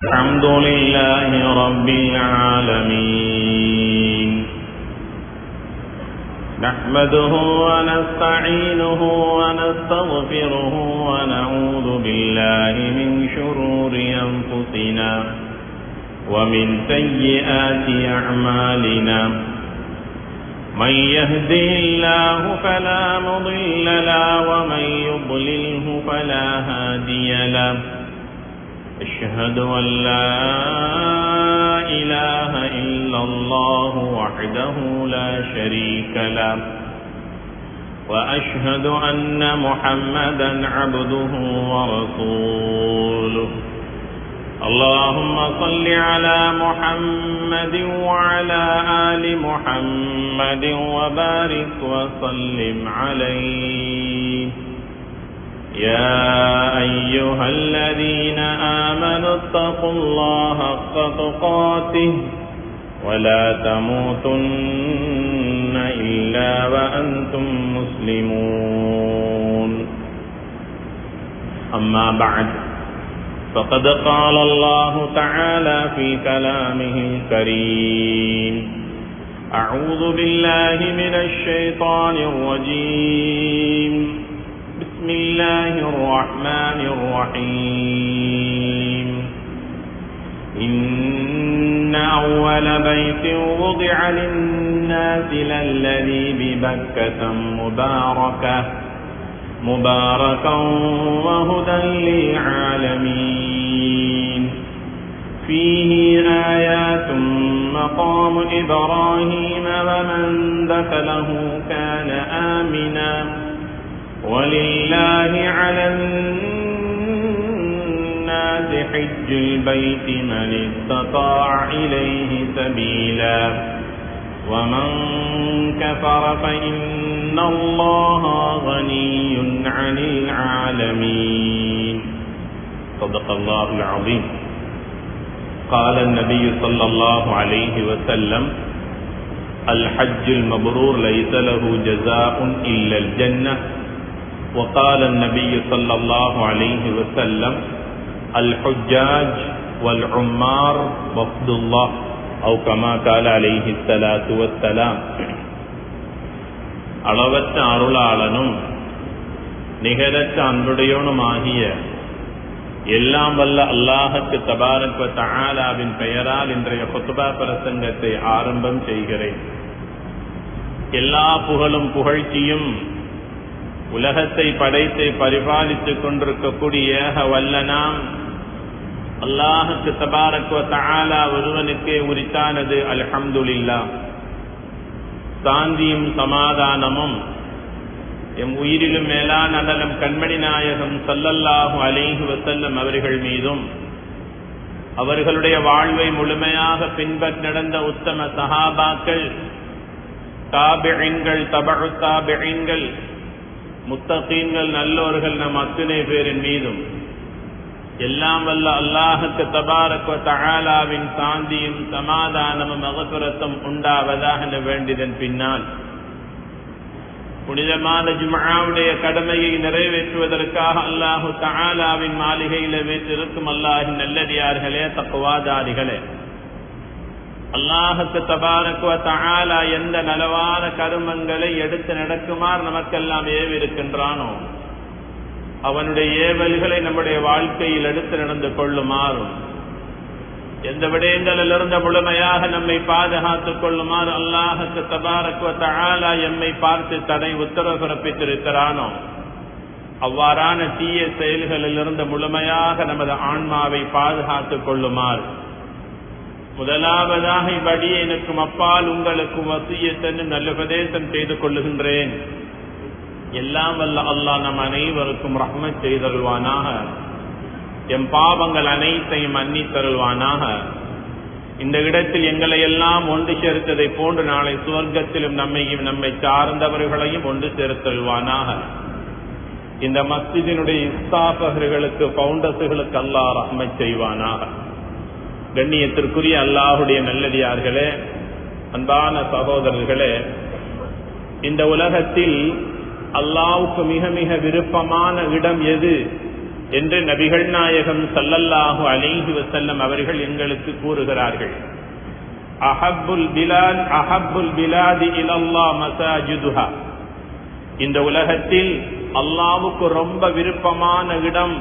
الحمد لله رب العالمين نحمده ونستعينه ونستغفره ونعوذ بالله من شرور أنفسنا ومن سيئات أعمالنا من يهده الله فلا مضل له ومن يضلله فلا هادي له أشهد أن لا إله إلا الله وحده لا شريك له وأشهد أن محمدا عبده ورسوله اللهم صل على محمد وعلى آل محمد وبارك وسلم عليه يا أيها الذين آمنوا اتقوا الله حق تقاته ولا تموتن إلا وأنتم مسلمون أما بعد فقد قال الله تعالى في كلامه الكريم أعوذ بالله من الشيطان الرجيم بسم الله الرحمن الرحيم إن أول بيت وضع للناس للذي ببكة مباركا وهدى للعالمين فيه آيات مقام إبراهيم ومن دخله كان آمنا ولله على الناس حج البيت من استطاع إليه سبيلا ومن كفر فإن الله غني عن العالمين صدق الله العظيم قال النبي صلى الله عليه وسلم الحج المبرور ليس له جزاء إلا الجنة وقال النبي صلى الله عليه وسلم الحجاج والعمار وفد الله أو كما قال عليه الصلاة والسلام அளவற்ற அருளாளனும் நிகரற்ற அன்புடையோனுமாகிய எல்லாம் வல்ல அல்லாஹ்வுக்கு தபாரக் வ தஆலாவின் பெயரால் இன்றைய குத்பா பிரசங்கத்தை ஆரம்பம் செய்கிறேன். எல்லா புகழும் புகழ்ச்சியும் உலகத்தை படைத்து பரிபாலித்துக் கொண்டிருக்கக்கூடிய வல்லனாம் அல்லாஹ்வுக்கு தபாரக் வ தஆலா ஒருவனுக்கே உரித்தானது. அல்ஹம்துலில்லாஹ். சாந்தியும் சமாதானமும் எம் உயிரிலும் மேலான அண்ணலம் கண்மணி நாயகம் ஸல்லல்லாஹு அலைஹி வஸல்லம் அவர்கள் மீதும் அவர்களுடைய வாழ்வை முழுமையாக பின்பற்றி நடந்த உத்தம சஹாபாக்கள், தாபிஈன்கள், தபஉ தாபிஈன்கள், முத்தகீன்கள், நல்லோர்கள் நம் அத்தனை பேரின் மீதும் எல்லாம் வல்ல அல்லாஹ்வுக்கு தபாரக் வ தஆலாவின் சாந்தியும் சமாதானமும் மக்ஃபிரத்தும் உண்டாவதாக வேண்டியதன் பின்னால் புனிதமான ஜும்ஆவுடைய கடமையை நிறைவேற்றுவதற்காக அல்லாஹு தஆலாவின் மாளிகையில் வீற்றிருக்கும் அல்லாஹ்வின் நல்லடியார்களே, தக்வாதாரிகளே, அல்லாஹ்வுக்கு தபாரக் வ தஆலா எந்த நலவான கர்மங்களை எடுத்து நடக்குமாறு நமக்கெல்லாம் ஏவிருக்கின்றானோ அவனுடைய ஏவல்களை நம்முடைய வாழ்க்கையில் எடுத்து நடந்து கொள்ளுமாறும் எந்த விடயங்களிலிருந்து முழுமையாக நம்மை பாதுகாத்துக் கொள்ளுமாறு அல்லாஹ்வுக்கு தபாரக் வ தஆலா எம்மை பார்த்து தடை உத்தரவு பிறப்பித்திருக்கிறானோ அவ்வாறான தீய செயல்களிலிருந்து முழுமையாக நமது ஆன்மாவை பாதுகாத்துக் கொள்ளுமாறு முதலாவதாக இவ்வழியே எனக்கும் அப்பால் உங்களுக்கும் வசியத்தென்று நல்ல உபதேசம் செய்து கொள்ளுகின்றேன். எல்லாம் வல்ல அல்லாஹ் நம் அனைவருக்கும் ரஹ்மத் செய்தருள்வானாக. எம் பாவங்கள் அனைத்தையும் மன்னித்தருள்வானாக. இந்த இடத்தில் எங்களை எல்லாம் ஒன்று சேர்த்ததை போன்று நாளை சுவர்க்கத்திலும் நம்மை சார்ந்தவர்களையும் ஒன்று சேர்த்தருள்வானாக. இந்த மஸ்ஜிதினுடைய இஸ்தாபகர்களுக்கு, பவுண்டர்ஸுகளுக்கு அல்லாஹ் ரஹ்மத் செய்வானாக. கண்ணியத்திற்குரிய அல்லாஹுடைய நல்லடியார்களே, அன்பான சகோதரர்களே, இந்த உலகத்தில் அல்லாஹ்வுக்கு மிக மிக விருப்பமான இடம் எது என்று நபிகள் நாயகம் ஸல்லல்லாஹு அலைஹி வஸல்லம் அவர்கள் எங்களுக்கு கூறுகிறார்கள். அஹப்புல் பிலாதி இலல்லாஹ் மசாஜிதுஹா, இந்த உலகத்தில் அல்லாஹ்வுக்கு ரொம்ப விருப்பமான இடம்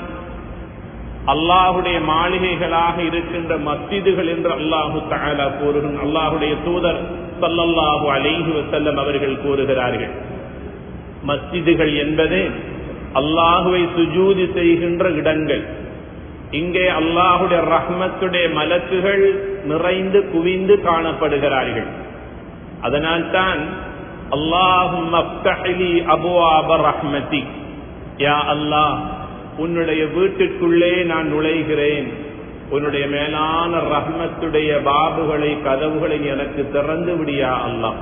அல்லாஹுடைய மாளிகைகளாக இருக்கின்ற மஸ்ஜிதுகள் என்று அல்லாஹு தஆலா கூறுகிறார். அல்லாஹுடைய தூதர் ஸல்லல்லாஹு அலைஹி வஸல்லம் அவர்கள் கூறுகிறார்கள், மஸ்ஜிதுகள் என்பது அல்லாஹுவை சுஜூதி செய்கின்ற இடங்கள். இங்கே அல்லாஹுடைய ரஹ்மத்துடைய மலக்குகள் நிறைந்து குவிந்து காணப்படுகிறார்கள். அதனால்தான் அல்லாஹும்ம அஃப்தஹ்லி அபுவாப ரஹ்மதி, யா அல்லாஹ் உன்னுடைய வீட்டுக்குள்ளே நான் நுழைகிறேன், உன்னுடைய மேலான ரஹ்மத்துடைய பாபுகளை கதவுகளை எனக்கு திறந்து விடியா அல்லாஹ்,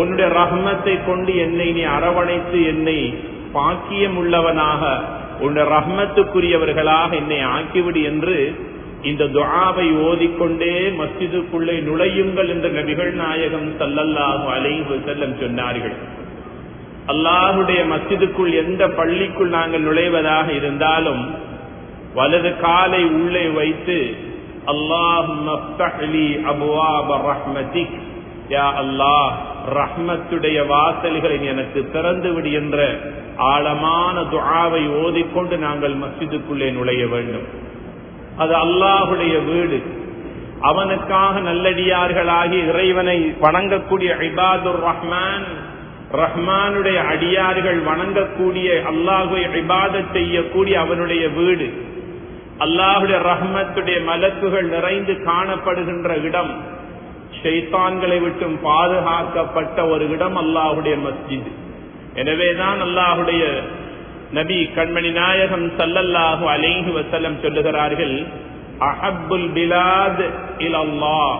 உன்னுடைய ரஹ்மத்தை கொண்டு என்னை நீ அரவணைத்து என்னை பாக்கியம் உள்ளவனாக உன்னுடைய ரஹ்மத்துக்குரியவர்களாக என்னை ஆக்கிவிடு என்று இந்த துஆவை ஓதிக்கொண்டே மஸ்ஜிதுக்குள்ளே நுழையுங்கள் என்று நபிகள் நாயகம் ஸல்லல்லாஹு அலைஹி வஸல்லம் சொன்னார்கள். அல்லாஹுடைய மஸ்ஜிதுக்குள் எந்த பள்ளிக்குள் நாங்கள் நுழைவதாக இருந்தாலும் வலது காலை உள்ளே வைத்து அல்லாஹும்ம அஃப்தஹ்லி அபுவாப ரஹ்மதிக், யா அல்லாஹ் ரஹ்மத்துடைய வாசல்களை எனக்கு திறந்து விடு என்ற ஆழமான துஆவை ஓதிக்கொண்டு நாங்கள் மஸ்ஜிதுக்குள்ளே நுழைய வேண்டும். அது அல்லாஹுடைய வீடு. அவனுக்காக நல்லடியார்களாகி இறைவனை வணங்கக்கூடிய இபாதுர் ரஹ்மான், ரஹ்மானுடைய அடியார்கள் வணங்கக்கூடிய அல்லாஹுவை இபாதத் செய்யக்கூடிய அவனுடைய வீடு, அல்லாஹுடைய ரஹ்மத்துடைய மலக்குகள் நிறைந்து காணப்படுகின்ற இடம், ஷைத்தான்களை விட்டும் பாதுகாக்கப்பட்ட ஒரு இடம் அல்லாஹுடைய மஸ்ஜித். எனவேதான் அல்லாஹுடைய நபி கண்மணி நாயகம் ஸல்லல்லாஹு அலைஹி வஸல்லம் சொல்லுகிறார்கள், அஹப்புல் பிலாத் இலல்லாஹ்,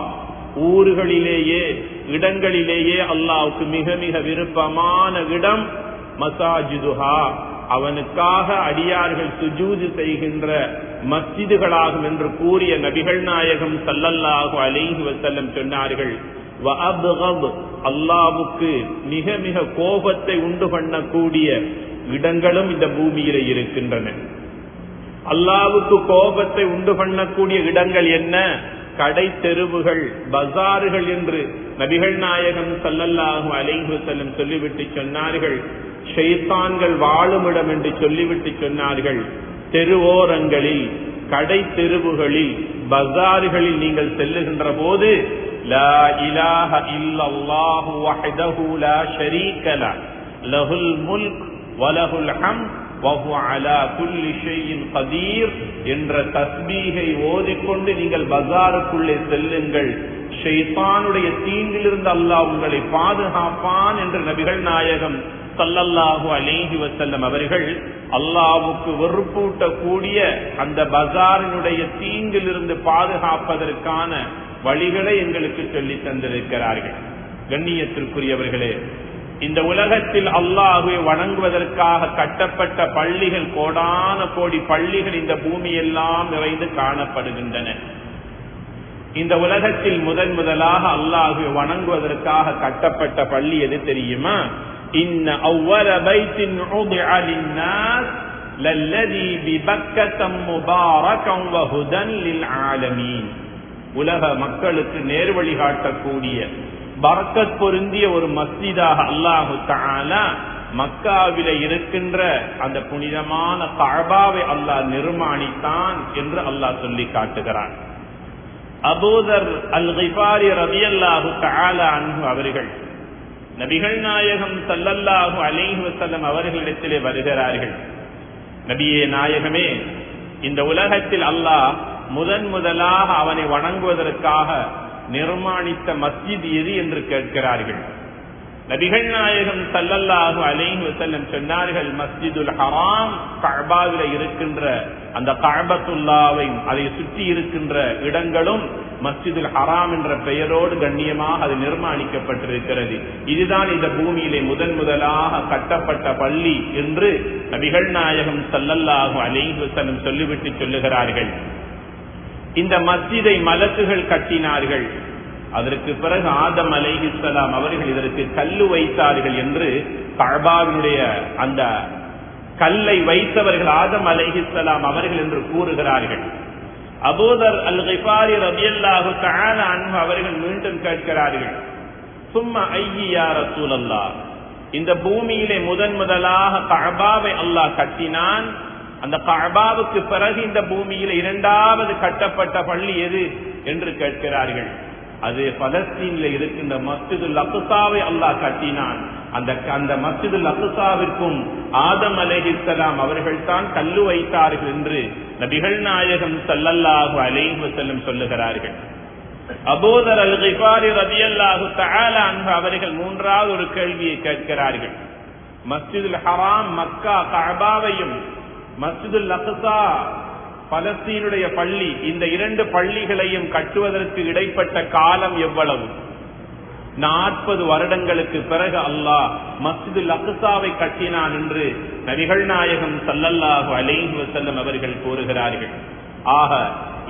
ஊர்களிலேயே இடங்களிலேயே அல்லாஹ்வுக்கு மிக மிக விருப்பமான இடம் மசாஜிதுஹா, அவனுக்காக அடியார்கள் சுஜூது செய்கின்ற மஸ்ஜிதுகளாகும் என்று கூறிய நபிகள் நாயகம் ஸல்லல்லாஹு அலைஹி வஸல்லம் சொன்னார்கள், வஅப்கத், அல்லாஹ்வுக்கு மிக மிக கோபத்தை உண்டு பண்ணக்கூடிய இடங்களும் இந்த பூமியிலே இருக்கின்றன. அல்லாஹ்வுக்கு கோபத்தை உண்டு பண்ணக்கூடிய இடங்கள் என்ன? கடை தெருவுகள், பஜார்கள் என்று நபிகள் நாயகம் ஸல்லல்லாஹு அலைஹி வஸல்லம் சொல்லிவிட்டு சொன்னார்கள். ஷைத்தான்கள் வாழும் இடம் என்று சொல்லிவிட்டு சொன்னார்கள். தெருவோரங்களில், கடை தெருவுகளில், பஜார்களில் நீங்கள் செல்லுகின்ற போது லா இலாஹ இல்லல்லாஹு வஹ்தஹு லா ஷரீக லஹு லஹுல் முல்க் வலஹுல் ஹம்த் வஹுவ அலா குல்லி ஷைஇன் கதீர் என்ற தஸ்பீஹை ஓதிக்கொண்டு நீங்கள் பஜாருக்குள்ளே செல்லுங்கள். ஷைத்தானுடைய தீங்கிலிருந்து அல்லாஹ் உங்களை பாதுகாப்பான் என்று நபிகள் நாயகம் ஸல்லல்லாஹு அலைஹி வஸல்லம் அவர்கள் அல்லாஹ்வுக்கு வெறுப்பூட்டக்கூடிய அந்த பஜாரினுடைய தீங்கிலிருந்து பாதுகாப்பதற்கான வழிகளை எங்களுக்கு சொல்லி தந்திருக்கிறார்கள். கண்ணியத்திற்குரியவர்களே, இந்த உலகத்தில் அல்லாஹ்வை வணங்குவதற்காக கட்டப்பட்ட பள்ளிகள், கோடான கோடி பள்ளிகள் இந்த பூமியெல்லாம் நிறைந்து காணப்படுகின்றன. இந்த உலகத்தில் முதலாக அல்லாஹ்வை வணங்குவதற்காக கட்டப்பட்ட பள்ளி எது தெரியுமா? இன்ன அவ்வல பைத்தின் உதிஅ லின்னாஸ் லல்லதி பிபக்கத முபாரகன் வஹுதன் லில் ஆலமீன், உலக மக்களுக்கு நேர்வழி காட்டக்கூடிய பரக்கத் பொருந்திய ஒரு மஸ்ஜிதாக அல்லாஹு தஆலா மக்காவிலே இருக்கின்ற அந்த புனிதமான கஅபாவை அல்லாஹ் நிர்மாணித்தான் என்று அல்லாஹ் சொல்லி காட்டுகிறான். அபூதர் அல் கிஃபாரி ரலியல்லாஹு தஆலா அன்ஹு அவர்கள் நபிகள் நாயகம் ஸல்லல்லாஹு அலைஹி வஸல்லம் அவர்களிடத்திலே வருகிறார்கள். நபியே நாயகமே, இந்த உலகத்தில் அல்லாஹ் முதலாக அவனை வணங்குவதற்காக நிர்மாணித்த மஸ்ஜித் எது என்று கேட்கிறார்கள். நபிகள் நாயகம் ஸல்லல்லாஹு அலைஹி வஸல்லம் சொன்னார்கள், மஸ்ஜிதுல் ஹராம், கஅபாவிலே இருக்கின்ற அந்த கஅபத்துல்லாவை அதை சுற்றி இருக்கின்ற இடங்களும் மஸ்ஜிதுல் ஹராம் என்ற பெயரோடு கண்ணியமாக அது நிர்மாணிக்கப்பட்டிருக்கிறது. இதுதான் இந்த பூமியிலே முதலாக கட்டப்பட்ட பள்ளி என்று நபிகள் நாயகம் ஸல்லல்லாஹு அலைஹி வஸல்லம் சொல்லிவிட்டு சொல்லுகிறார்கள். இந்த மஸ்ஜிதை மலக்குகள் கட்டினார்கள். அதற்கு பிறகு ஆதம் அலைஹிஸ்ஸலாம் அவர்கள் இதற்கு கல்லு வைத்தார்கள் என்று கஅபாவினுடைய அந்த கல்லை வைத்தவர்கள் ஆதம் அலைஹிஸ்ஸலாம் அவர்கள் என்று கூறுகிறார்கள். அபூதர் அல்-கிஃபாரி ரலியல்லாஹு தஆலா அன்ஹு அவர்கள் மீண்டும் கேட்கிறார்கள், சும்மா ஐயி யா ரசூலல்லாஹ், இந்த பூமியிலே முதலாக கஅபாவை அல்லாஹ் கட்டினான். அந்த கஅபாவுக்கு பிறகு இந்த பூமியில இரண்டாவது கட்டப்பட்ட பள்ளி எது என்று கேட்கிறார்கள். அது பலஸ்தீன்ல இருக்கின்ற மஸ்ஜிதுல் அக்ஸாவை அல்லாஹ் கட்டினான். அந்த மஸ்ஜிதுல் அக்ஸாவிற்கும் ஆதம் அலைஹிஸ்ஸலாம் அவர்கள் தான் கல்லு வைத்தார்கள் என்று நபிகள் நாயகம் ஸல்லல்லாஹு அலைஹி வஸல்லம் சொல்லுகிறார்கள். அபூதர் அல்-கிஃபாரி ரலியல்லாஹு தஆலா அன்ஹு அவர்கள் மூன்றாவது ஒரு கேள்வியை கேட்கிறார்கள். மஸ்ஜிதுல் ஹராம் மக்கா கஅபாவையும் மஸ்ஜிதுல் அக்ஸா பலஸ்தீனுடைய பள்ளி, இந்த இரண்டு பள்ளிகளையும் கட்டுவதற்கு இடைப்பட்ட காலம் எவ்வளவு? 40 வருடங்களுக்கு பிறகு அல்லாஹ் மஸ்ஜிதுல் அக்ஸாவை கட்டினான் என்று நபிகள் நாயகம் ஸல்லல்லாஹு அலைஹி வஸல்லம் அவர்கள் கூறுகிறார்கள். ஆக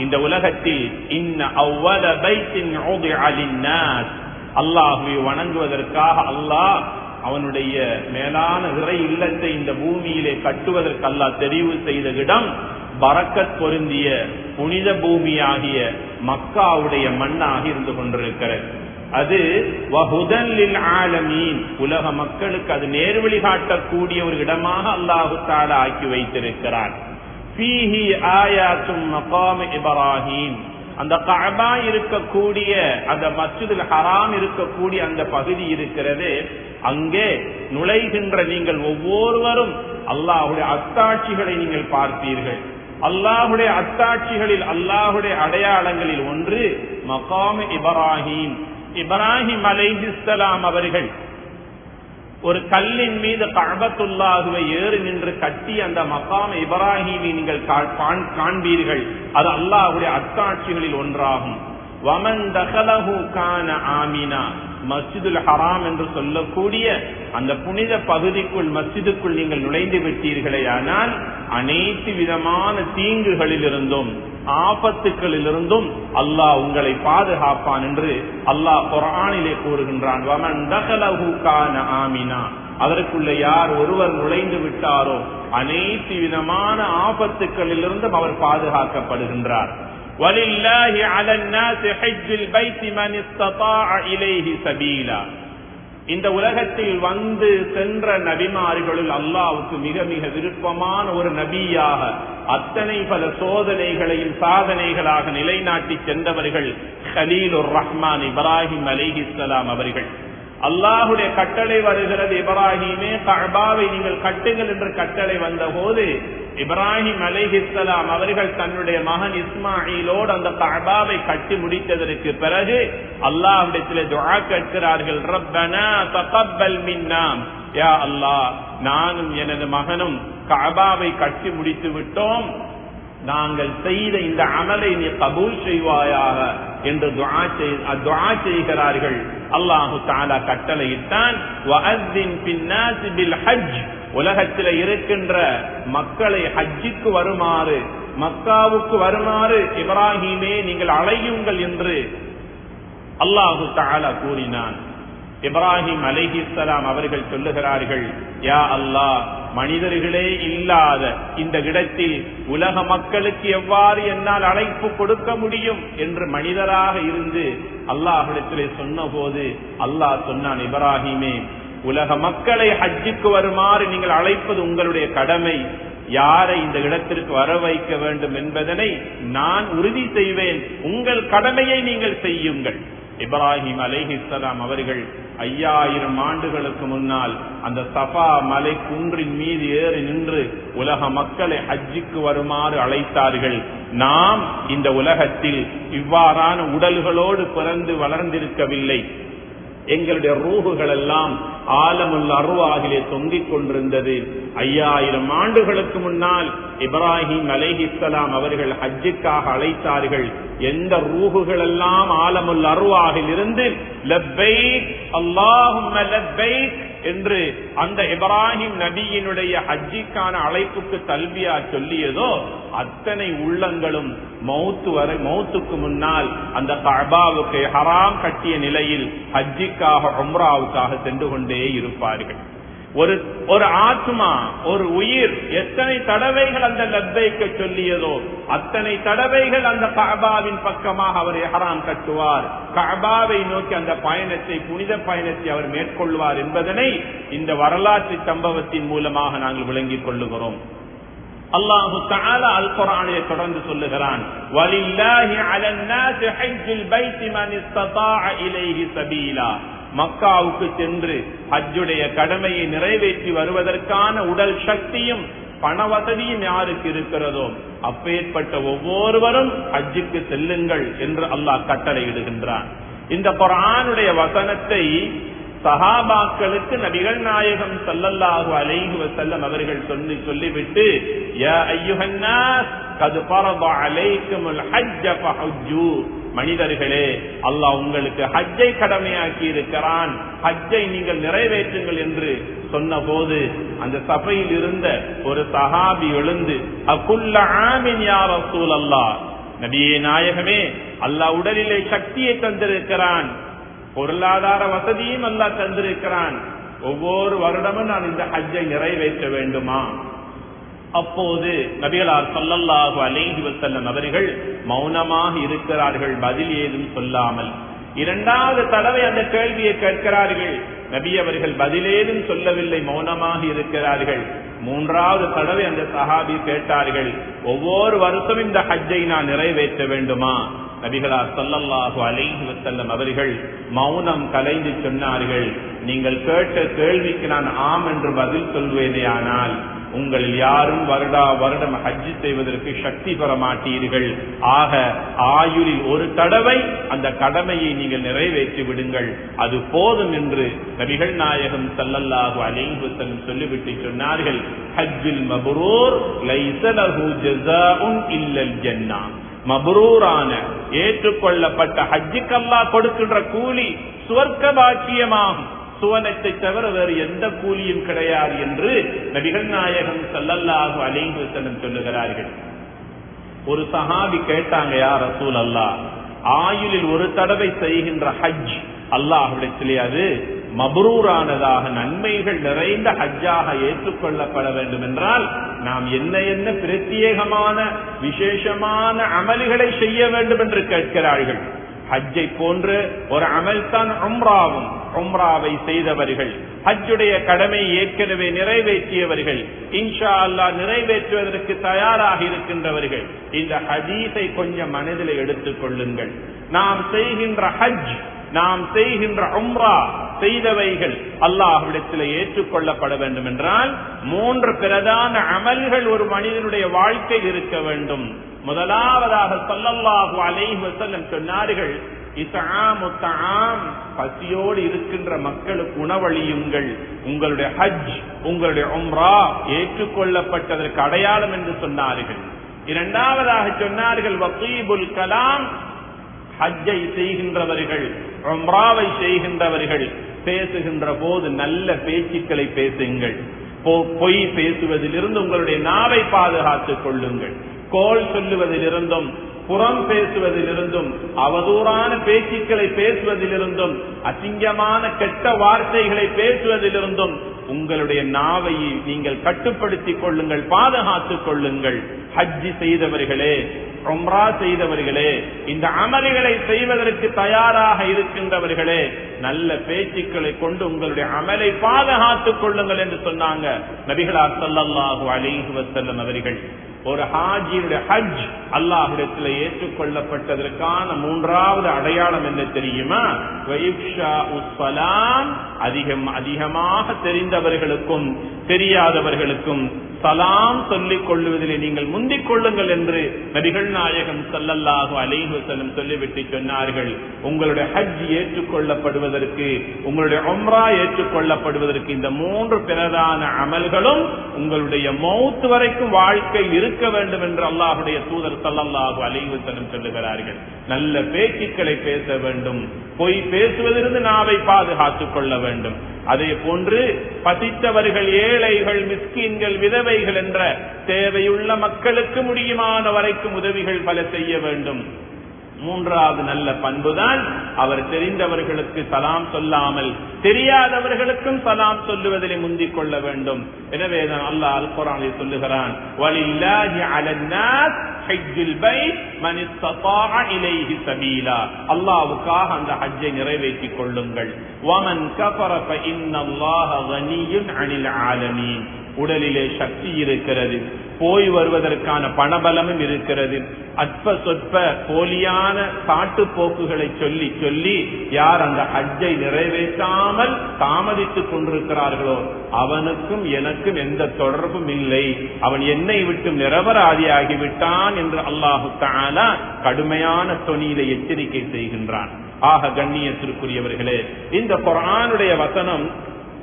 இந்த உலகத்தில் இன்ன அவ்வல பைத்தின் உதிஅ லின்னாஸ், அல்லாஹ்வை வணங்குவதற்காக அல்லாஹ் அவனுடைய மேலான இறை இல்லத்தை இந்த பூமியிலே கட்டுவதற்கு அல்லாஹ் தெரிவு செய்த இடம் பரக்கத் பொருந்திய புனித பூமியாகிய மக்காவுடைய மண்ணாக இருந்து கொண்டிருக்கிறது. அது வஹுதன் லில் ஆலமீன், உலக மக்களுக்கு அது நேர்வழி காட்டக்கூடிய ஒரு இடமாக அல்லாஹு தஆலா ஆக்கி வைத்திருக்கிறார். ஃபீஹி ஆயாத்தும் மகாம் இப்ராஹீம், அந்த கஅபா இருக்கக்கூடிய அந்த மஸ்ஜிதுல் ஹராம் இருக்கக்கூடிய அந்த பகுதி இருக்கிறது, அங்கே நுழைகின்ற நீங்கள் ஒவ்வொருவரும் அல்லாஹ்வுடைய அத்தாட்சிகளை நீங்கள் பார்ப்பீர்கள். அல்லாஹ்வுடைய அத்தாட்சிகளில் அல்லாஹ்வுடைய அடையாளங்களில் ஒன்று மகாம் இப்ராஹீம். இப்ராஹிம் அலைஹிஸ்ஸலாம் அவர்கள் ஒரு கல்லின் மீது கஅபத்துல்லாஹ்வை ஏறி நின்று கட்டி அந்த மகாம் இப்ராஹீமை நீங்கள் காண்பீர்கள். அது அல்லாஹ்வுடைய அத்தாட்சிகளில் ஒன்றாகும். வமன் தகலஹு கான ஆமினா, மஸ்ஜிதுல் ஹராம் என்று சொல்லக்கூடிய அந்த புனித பகுதிக்குள் மஸ்ஜிதுக்குள் நீங்கள் நுழைந்து விட்டீர்களே ஆனால் அனைத்து விதமான தீங்குகளிலிருந்தும் ஆபத்துக்களிலிருந்தும் அல்லாஹ் உங்களை பாதுகாப்பான் என்று அல்லாஹ் குர்ஆனிலே கூறுகின்றான். வமன் தகலஹு கான ஆமினா, அதற்குள்ள யார் ஒருவர் நுழைந்து விட்டாரோ அனைத்து விதமான ஆபத்துக்களிலிருந்தும் அவர் பாதுகாக்கப்படுகின்றார். வலில்லாஹி அலன் நாஸி ஹஜ்ஜுல் பைத்தி மன் இஸ்ததாஅ இலைஹி சபீலா, இந்த உலகத்தில் வந்து சென்ற நபிமார்களுள் அல்லாஹ்வுக்கு மிக மிக விருப்பமான ஒரு நபியாக அத்தனை பல சோதனைகளையும் சாதனைகளாக நிலைநாட்டி சென்றவர்கள் கலீலுர் ரஹ்மான் இப்ராஹிம் அலைஹிஸ்ஸலாம் அவர்கள். அல்லாஹ்வுடைய கட்டளை வருகிறது, இப்ராஹிமே கஅபாவை நீங்கள் கட்டுங்கள் என்று கட்டளை வந்த போது இப்ராஹிம் அலைஹிஸ்ஸலாம் அவர்கள் தன்னுடைய மகன் இஸ்மாயிலோடு அந்த கஅபாவை கட்டி முடித்ததற்கு பிறகு அல்லாஹ்விடத்திலே துஆ கேட்கிறார்கள். ரப்பனா தகப்பல் மின்னா, யா அல்லாஹ், நானும் எனது மகனும் கஅபாவை கட்டி முடித்து விட்டோம், நாங்கள் செய்த இந்த அமலை நீ கபூல் செய்வாயாக என்று துஆ செய்கிறார்கள். அல்லாஹு தஆலா கட்டளையிட்டான், வஅذின் பின்னாஸ் பில் ஹஜ், உலகத்தில் இருக்கின்ற மக்களை ஹஜ்ஜுக்கு வருமாறு மக்காவுக்கு வருமாறு இப்ராஹிமே நீங்கள் அழையுங்கள் என்று அல்லாஹு தஆலா கூறினான். இப்ராஹிம் அலைஹிஸ்ஸலாம் அவர்கள் சொல்லுகிறார்கள், யா அல்லாஹ், மனிதர்களே இல்லாத இந்த இடத்தில் உலக மக்களுக்கு எவ்வாறு என்னால் அழைப்பு கொடுக்க முடியும் என்று மனிதராக இருந்து அல்லாஹ்விடத்திலே சொன்ன போது அல்லாஹ் சொன்னான், இப்ராஹிமே, உலக மக்களை ஹஜ்ஜுக்கு வருமாறு நீங்கள் அழைப்பது உங்களுடைய கடமை. யாரை இந்த இடத்திற்கு வர வைக்க வேண்டும் என்பதனை நான் உறுதி செய்வேன், உங்கள் கடமையை நீங்கள் செய்யுங்கள். இப்ராஹிம் அலைஹிஸ்ஸலாம் அவர்கள் 5000 ஆண்டுகளுக்கு முன்னால் அந்த சஃபா மலை குன்றின் மீது ஏறி நின்று உலக மக்களை ஹஜ்ஜுக்கு வருமாறு அழைத்தார்கள். நாம் இந்த உலகத்தில் இவ்வாறான உடல்களோடு பிறந்து வளர்ந்திருக்கவில்லை. எங்களுடைய ரூஹுகள் எல்லாம் ஆலமுல் அர்வாஹிலே தொங்கிக் கொண்டிருந்தது. 5000 ஆண்டுகளுக்கு முன்னால் இப்ராஹிம் அலைஹிஸ்ஸலாம் அவர்கள் ஹஜ்ஜுக்காக அழைத்தார்கள். எந்த ரூஹுகள் எல்லாம் ஆலமுல் அர்வாஹில் இருந்து லப்பைக் அல்லாஹும்ம லப்பைக் என்று அந்த இப்ராஹிம் நபியினுடைய ஹஜ்ஜிக்கான அழைப்புக்கு தல்பியா சொல்லியதோ அத்தனை உள்ளங்களும் மௌத்துக்கு முன்னால் அந்த கஅபாவுக்கு ஹராம் கட்டிய நிலையில் ஹஜ்ஜிக்காக உம்ராவுக்காக சென்று கொண்டே இருப்பார்கள். ஒரு ஆத்மா, ஒரு உயிர் எத்தனை தடவைகள் அந்த லப்பைக்க சொல்லியதோ அத்தனை தடவைகள் அந்த கஅபாவின் பக்கமாக அவர் இஹ்ராம் கட்டுவார். கஅபாவை நோக்கி அந்த பயணத்தை, புனித பயணத்தை அவர் மேற்கொள்வார் என்பதனை இந்த வரலாற்று சம்பவத்தின் மூலமாக நாங்கள் விளங்கிக் கொள்ளுகிறோம். அல்லாஹு தஆலா அல் குர்ஆனிலே தொடர்ந்து சொல்லுகிறான், வலில்லாஹி அலன் நாஸி ஹஜ்ஜுல் பைத்தி மன் இஸ்ததாஅ இலைஹி சபீலா. மக்காவுக்கு சென்று ஹஜ்ஜுடைய கடமையை நிறைவேற்றி வருவதற்கான உடல் சக்தியும் பண வசதியும் யாருக்கு இருக்கிறதோ அப்பேற்பட்ட ஒவ்வொருவரும் ஹஜ்ஜுக்கு செல்லுங்கள் என்று அல்லாஹ் கட்டளையிடுகின்றான். இந்த குர்ஆனுடைய வசனத்தை சஹாபாக்களுக்கு நபிகள் நாயகம் ஸல்லல்லாஹு அலைஹி வஸல்லம் அவர்கள் சொல்லிவிட்டு, யா அய்யுஹன் நாஸ் கத் ஃபரத அலைக்குமுல் ஹஜ்ஜ ஃபஹஜ்ஜு, மனிதர்களே அல்லாஹ் உங்களுக்கு ஹஜ்ஜை கடமையாக்கி இருக்கிறான், ஹஜ்ஜை நீங்கள் நிறைவேற்றுங்கள் என்று சொன்னபோது அந்த சபையில் இருந்த ஒரு சஹாபி எழுந்து, அகுல்ல ஆமின் யா ரசூலல்லாஹ், நபியே நாயகமே, அல்லாஹ் உடலிலே சக்தியை தந்திருக்கிறான், பொருளாதார வசதியும் அல்லாஹ் தந்திருக்கிறான், ஒவ்வொரு வருடமும் நான் இந்த ஹஜ்ஜை நிறைவேற்ற வேண்டுமா? அப்போது நபிகளார் ஸல்லல்லாஹு அலைஹி வஸல்லம் அவர்கள் மௌனமாக இருக்கிறார்கள், பதில் ஏதும் சொல்லாமல். இரண்டாவது தடவை அந்த கேள்வியை கேட்கிறார்கள், நபி அவர்கள் பதிலேதும் சொல்லவில்லை, மௌனமாக இருக்கிறார்கள். மூன்றாவது தடவை அந்த சஹாபி கேட்டார்கள், ஒவ்வொரு வருஷம் இந்த ஹஜ்ஜை நான் நிறைவேற்ற வேண்டுமா? நபிகளார் ஸல்லல்லாஹு அலைஹி வஸல்லம் அவர்கள் மௌனம் கலைந்து சொன்னார்கள், நீங்கள் கேட்ட கேள்விக்கு நான் ஆம் என்று பதில் சொல்வேனேயானால் உங்களில் யாரும் வருடம் ஹஜ் செய்வதற்கு சக்தி பெற மாட்டீர்கள். ஆக ஆயுளில் ஒரு தடவை அந்த கடமையை நீங்கள் நிறைவேற்றி விடுங்கள், அது போதும் என்று நபிகள் நாயகம் ஸல்லல்லாஹு அலைஹி வஸல்லம் சொல்லிவிட்டு சொன்னார்கள், ஹஜ்ஜுல் மப்ரூர் லைஸ லஹு ஜஸாஉன் இல்லல் ஜன்னah. மப்ரூரான ஏற்றுக்கொள்ளப்பட்ட ஹஜ்ஜுக்கு அல்லாஹ் கொடுக்கின்ற கூலி சுவர்க்க பாக்கியமாகும், சுவனத்தை தவிர வேறு எந்த கூலியும் கிடையாது என்று நபிகள் நாயகம் ஸல்லல்லாஹு அலைஹி வஸல்லம் சொல்லுகிறார்கள். ஒரு சஹாபி கேட்டாங்க, யா ரசூலல்லாஹ், ஆயுளில் ஒரு தடவை செய்கின்ற ஹஜ் அல்லாஹ்விடத்திலே அது மப்ரூரானதாக நன்மைகள் நிறைந்த ஹஜ்ஜாக ஏற்றுக்கொள்ளப்பட வேண்டும் என்றால் நாம் என்ன என்ன பிரத்யேகமான விசேஷமான அமல்களை செய்ய வேண்டும் என்று கேட்கிறார்கள். ஹஜ்ஜை போன்று ஒரு அமல் தான் உம்ராவும். உம்ராவை செய்தவர்கள், ஹஜ்ஜுடைய கடமை ஏற்கனவே நிறைவேற்றியவர்கள், இன்ஷா அல்லாஹ் நிறைவேற்றுவதற்கு தயாராக இருக்கின்றவர்கள், இந்த ஹதீஸை கொஞ்சம் மனதில் எடுத்துக் கொள்ளுங்கள். நாம் செய்கின்ற ஹஜ், நாம் செய்கின்ற உம்ரா செய்தவைகள் அல்லாஹ்விடத்தில் ஏற்றுக்கொள்ளப்பட வேண்டும் என்றால் 3 பிரதான அமல்கள் ஒரு மனிதனுடைய வாழ்க்கை இருக்க வேண்டும். முதலாவதாக ஸல்லல்லாஹு அலைஹி வஸல்லம் சொன்னார்கள், இத்ஆமு தஆம், பசியோடு இருக்கின்ற மக்களுக்கு உணவளியுங்கள். உங்களுடைய ஹஜ், உங்களுடைய உம்ரா ஏற்றுக்கொள்ளப்பட்டதற்கு அடையாளம் என்று சொன்னார்கள். இரண்டாவதாக சொன்னார்கள், வகீபுல் கலாம், ஹஜ்ஜை செய்கின்றவர்கள், உம்ராவை செய்கின்றவர்கள் பேசுகின்ற போது நல்ல பேச்சுக்களை பேசுங்கள். பொய் பேசுவதிலிருந்து உங்களுடைய நாவை பாதுகாத்துக் கொள்ளுங்கள். கோல் சொல்லுவதிலிருந்தும், புறம் பேசுவதிலிருந்தும், அவதூறான பேச்சுக்களை பேசுவதிலிருந்தும், அசிங்கமான கெட்ட வார்த்தைகளை பேசுவதிலிருந்தும் உங்களுடைய நாவை நீங்கள் கட்டுப்படுத்திக் கொள்ளுங்கள், பாதுகாத்துக் கொள்ளுங்கள். ஹஜ்ஜி செய்தவர்களே, உம்ரா செய்தவர்களே, இந்த அமல்களை செய்வதற்கு தயாராக இருக்கின்றவர்களே, நல்ல பேச்சுக்களை கொண்டு உங்களுடைய அமலை பாதுகாத்துக் கொள்ளுங்கள் என்று சொன்னாங்க நபிகளார் ஸல்லல்லாஹு அலைஹி வஸல்லம் அவர்கள். ஒரு ஹாஜியுடைய ஹஜ் அல்லாஹ்விடத்தில் ஏற்றுக்கொள்ளப்பட்டதற்கான 3வது அடையாளம் என்ன தெரியுமா? அதிகமாக தெரிந்தவர்களுக்கும் தெரியாதவர்களுக்கும் சலாம் சொல்லிக் கொள்வதிலே நீங்கள் முந்திக் கொள்ளுங்கள் என்று நபிகள் நாயகம் ஸல்லல்லாஹு அலைஹி வஸல்லம் சொல்லிவிட்டு சொன்னார்கள். உங்களுடைய ஹஜ் ஏற்றுக்கொள்ளப்படுவதற்கு, உங்களுடைய உம்ரா ஏற்றுக்கொள்ளப்படுவதற்கு இந்த 3 பிரதான அமல்களும் உங்களுடைய மௌத் வரைக்கும் வாழ்க்கை இருக்க வேண்டும் என்று அல்லாஹ்வுடைய தூதர் ஸல்லல்லாஹு அலைஹி வஸல்லம் சொல்லுகிறார்கள். நல்ல பேச்சுக்களை பேச வேண்டும், பொய் பேசுவதிலிருந்து நாவை பாதுகாத்துக் கொள்ள வேண்டும். அதே போன்று பசித்தவர்கள், ஏழைகள், மிஸ்கீன்கள், விதவைகள் என்ற தேவையுள்ள மக்களுக்கு முடியுமான வரைக்கும் உதவிகள் பல செய்ய வேண்டும். மூன்றாவது நல்ல பண்புதான் அவர் தெரிந்தவர்களுக்கு சலாம் சொல்லாமல் தெரியாதவர்களுக்கும் சலாம் சொல்லுவதிலே முந்திக் கொள்ள வேண்டும். எனவேதான் அல்லாஹ் அல் குர்ஆனில் சொல்லுகிறான், வலில்லாஹி அலன்னாஸ் ஹஜ்ஜுல் பைத் மன் இஸ்ததாஅ இலைஹி சபீலா. அல்லாஹ்வுக்காக அந்த ஹஜ்ஜை நிறைவேற்றிக் கொள்ளுங்கள். வமன் கஃபர ஃபஇன்னல்லாஹ கனிய்யுன் அனில் ஆலமீன். உடலிலே சக்தி இருக்கிறது, போய் வருவதற்கான பணபலமும் இருக்கிறது. அற்ப சொற்ப போலியான காட்டு போக்குகளை சொல்லி சொல்லி யார் அந்த ஹஜ்ஜை நிறைவேற்றாமல் தாமதித்துக் கொண்டிருக்கிறார்களோ அவனுக்கும் எனக்கும் எந்த தொடர்பும் இல்லை, அவன் என்னை விட்டு நிரபராதியாகிவிட்டான் என்று அல்லாஹு தஆலா கடுமையான தொனியிலே எச்சரிக்கை செய்கின்றான். ஆக கண்ணியத்திற்குரியவர்களே, இந்த குர்ஆனுடைய வசனம்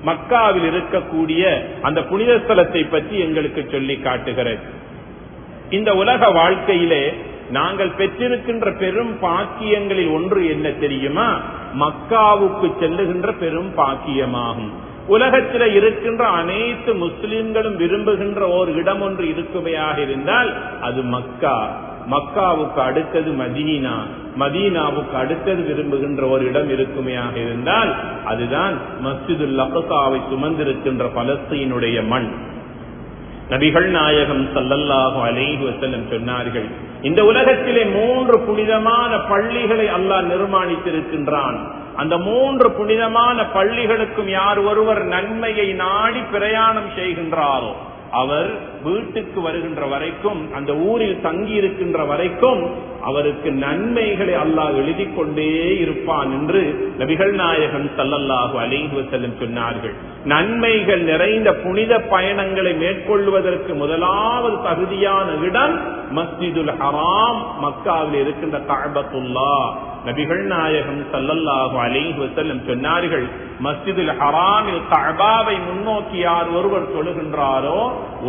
மக்காவில் இருக்கக்கூடிய அந்த புனித ஸ்தலத்தை பற்றி எங்களுக்கு சொல்லி காட்டுகிறது. இந்த உலக வாழ்க்கையிலே நாங்கள் பெற்றிருக்கின்ற பெரும் பாக்கியங்களில் ஒன்று என்ன தெரியுமா? மக்காவுக்கு செல்லுகின்ற பெரும் பாக்கியமாகும். உலகத்தில் இருக்கின்ற அனைத்து முஸ்லிம்களும் விரும்புகின்ற ஓர் இடம் ஒன்று இருக்குமையாக இருந்தால் அது மக்கா. மக்காவுக்கு அடுத்தது மதீனா, மதீனாவுக்கு அடுத்தது விரும்புகின்ற ஒரு இடம் இருக்குமையாக இருந்தால் அதுதான் மஸ்ஜிதுல் அக்ஸாவை சுமந்திருக்கின்ற பலஸ்தீனுடைய மண். நபிகள் நாயகம் ஸல்லல்லாஹு அலைஹி வஸல்லம் சொன்னார்கள், இந்த உலகத்திலே 3 புனிதமான பள்ளிகளை அல்லாஹ் நிர்மாணித்திருக்கின்றான். அந்த 3 புனிதமான பள்ளிகளுக்கும் யார் ஒருவர் நன்மையை நாடி பிரயாணம் செய்கின்றாரோ அவர் வீட்டுக்கு வருகின்ற வரைக்கும், அந்த ஊரில் தங்கி இருக்கின்ற வரைக்கும் அவருக்கு நன்மைகளை அல்லாஹ் எழுதி கொண்டே இருப்பான் என்று நபிகள் நாயகம் ஸல்லல்லாஹு அலைஹி வஸல்லம் சொன்னார்கள். நன்மைகள் நிறைந்த புனித பயணங்களை மேற்கொள்வதற்கு முதலாவது தகுதியான இடம் மஸ்ஜிதுல் ஹராம், மக்காவில் இருக்கின்ற கஅபத்துல்லாஹ். நபிகள் நாயகம் ஸல்லல்லாஹு அலைஹி வஸல்லம் சொன்னார்கள், மஸ்ஜிதுல் ஹராமில் கஅபாவை முன்னோக்கி யார் ஒருவர் தொழுகின்றாரோ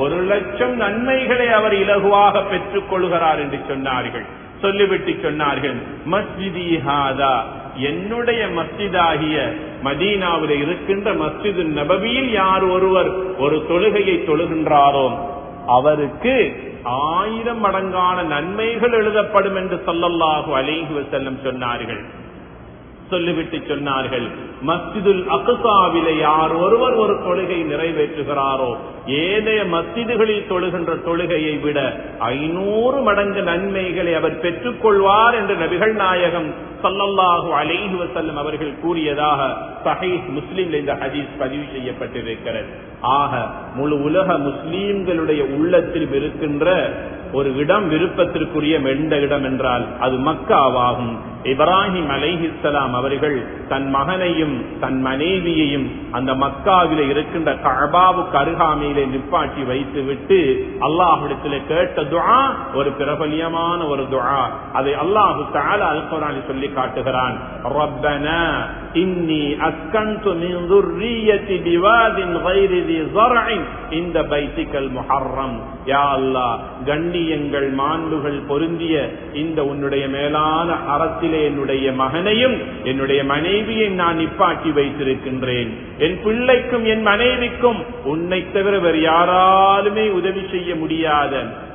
1,00,000 நன்மைகளை அவர் இலகுவாக பெற்றுக் கொள்கிறார் என்று சொன்னார்கள். சொல்லிவிட்டு சொன்னார்கள், மஸ்ஜிதி ஹாதா, என்னுடைய மஸ்ஜிதாகிய மதீனாவில் இருக்கின்ற மஸ்ஜிது நபவியில் யார் ஒருவர் ஒரு தொழுகையை தொழுகின்றாரோ அவருக்கு 1000 மடங்கான நன்மைகள் எழுதப்படும் என்று ஸல்லல்லாஹு அலைஹி வஸல்லம் சொன்னார்கள். சொல்லிவிட்டு சொன்னார்கள், மஸ்ஜிதுல் அக்ஸாவிலே யார் ஒருவர் ஒரு தொழுகை நிறைவேற்றுகிறாரோ ஏனைய மஸ்ஜிதுகளில் தொழுகின்ற தொழுகையை விட 500 மடங்கு நன்மைகளை அவர் பெற்றுக் கொள்வார் என்று நபிகள் நாயகம் ஸல்லல்லாஹு அலைஹி வஸல்லம் அவர்கள் கூறியதாக ஸஹீஹ் முஸ்லிமில் இந்த ஹதீஸ் பதிவு செய்யப்பட்டிருக்கிறது. ஆக முழு உலக முஸ்லீம்களுடைய உள்ளத்தில் இருக்கின்ற ஒரு இடம், விருப்பத்திற்குரிய எந்த இடம் என்றால் அது மக்காவாகும். இப்ராஹிம் அலைஹிஸ்ஸலாம் அவர்கள் தன் மகனையும் தன் மனைவியையும் அந்த மக்காவிலே இருக்கின்ற கஅபாவுக்கு அருகாமையிலே நிப்பாட்டி வைத்து விட்டு அல்லாஹ்விடத்திலே கேட்ட துஆ ஒரு பிரபல்யமான ஒரு துஆ. அதை அல்லாஹ் தஆலா அல் குர்ஆனில் சொல்லி காட்டுகிறான், ரப்பனா இன்னி அஸ்கன்து மின் ذُرِّيَّتِي بِوَادٍ غَيْرِ ذِي زَرْعٍ عِندَ بَيْتِكَ الْمُحَرَّمِ. யா அல்லாஹ், கண்ணியங்கள் மாண்புகள் பொருந்திய இந்த உன்னுடைய மேலான அறத்திலே என்னுடைய மகனையும் என்னுடைய மனைவியை நான் நிப்பாட்டி வைத்திருக்கின்றேன். என் பிள்ளைக்கும் என் மனைவிக்கும் உன்னை தவிர வேறு யாராலுமே உதவி செய்ய முடியாத,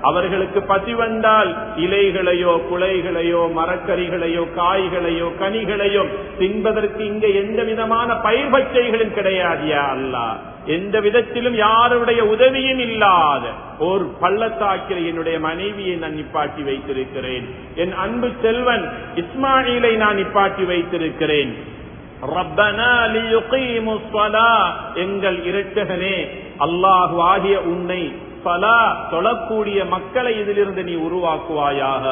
அவர்களுக்கு பசி வந்தால் இலைகளையோ குலைகளையோ மரக்கறிகளையோ காய்களையோ கனிகளையோ தின்பதற்கு இங்க எந்த விதமான பயிர் பச்சைகளும் கிடையாது. யா அல்லாஹ், எந்த விதத்திலும் யாருடைய உதவியும் இல்லாத ஒரு பள்ளத்தாக்கில் என்னுடைய மனைவியை நான் நிப்பாட்டி வைத்திருக்கிறேன். என் அன்பு செல்வன் இஸ்மாயிலை நான் நிப்பாட்டி வைத்திருக்கிறேன். ரப்பனா லியுகீமுஸ் ஸலாஹ், எங்கள் இரட்சகனே அல்லாஹ் ஆகிய உன்னை ஸலா தொழக்கூடிய மக்களை இதிலிருந்து நீ உருவாக்குவாயாக.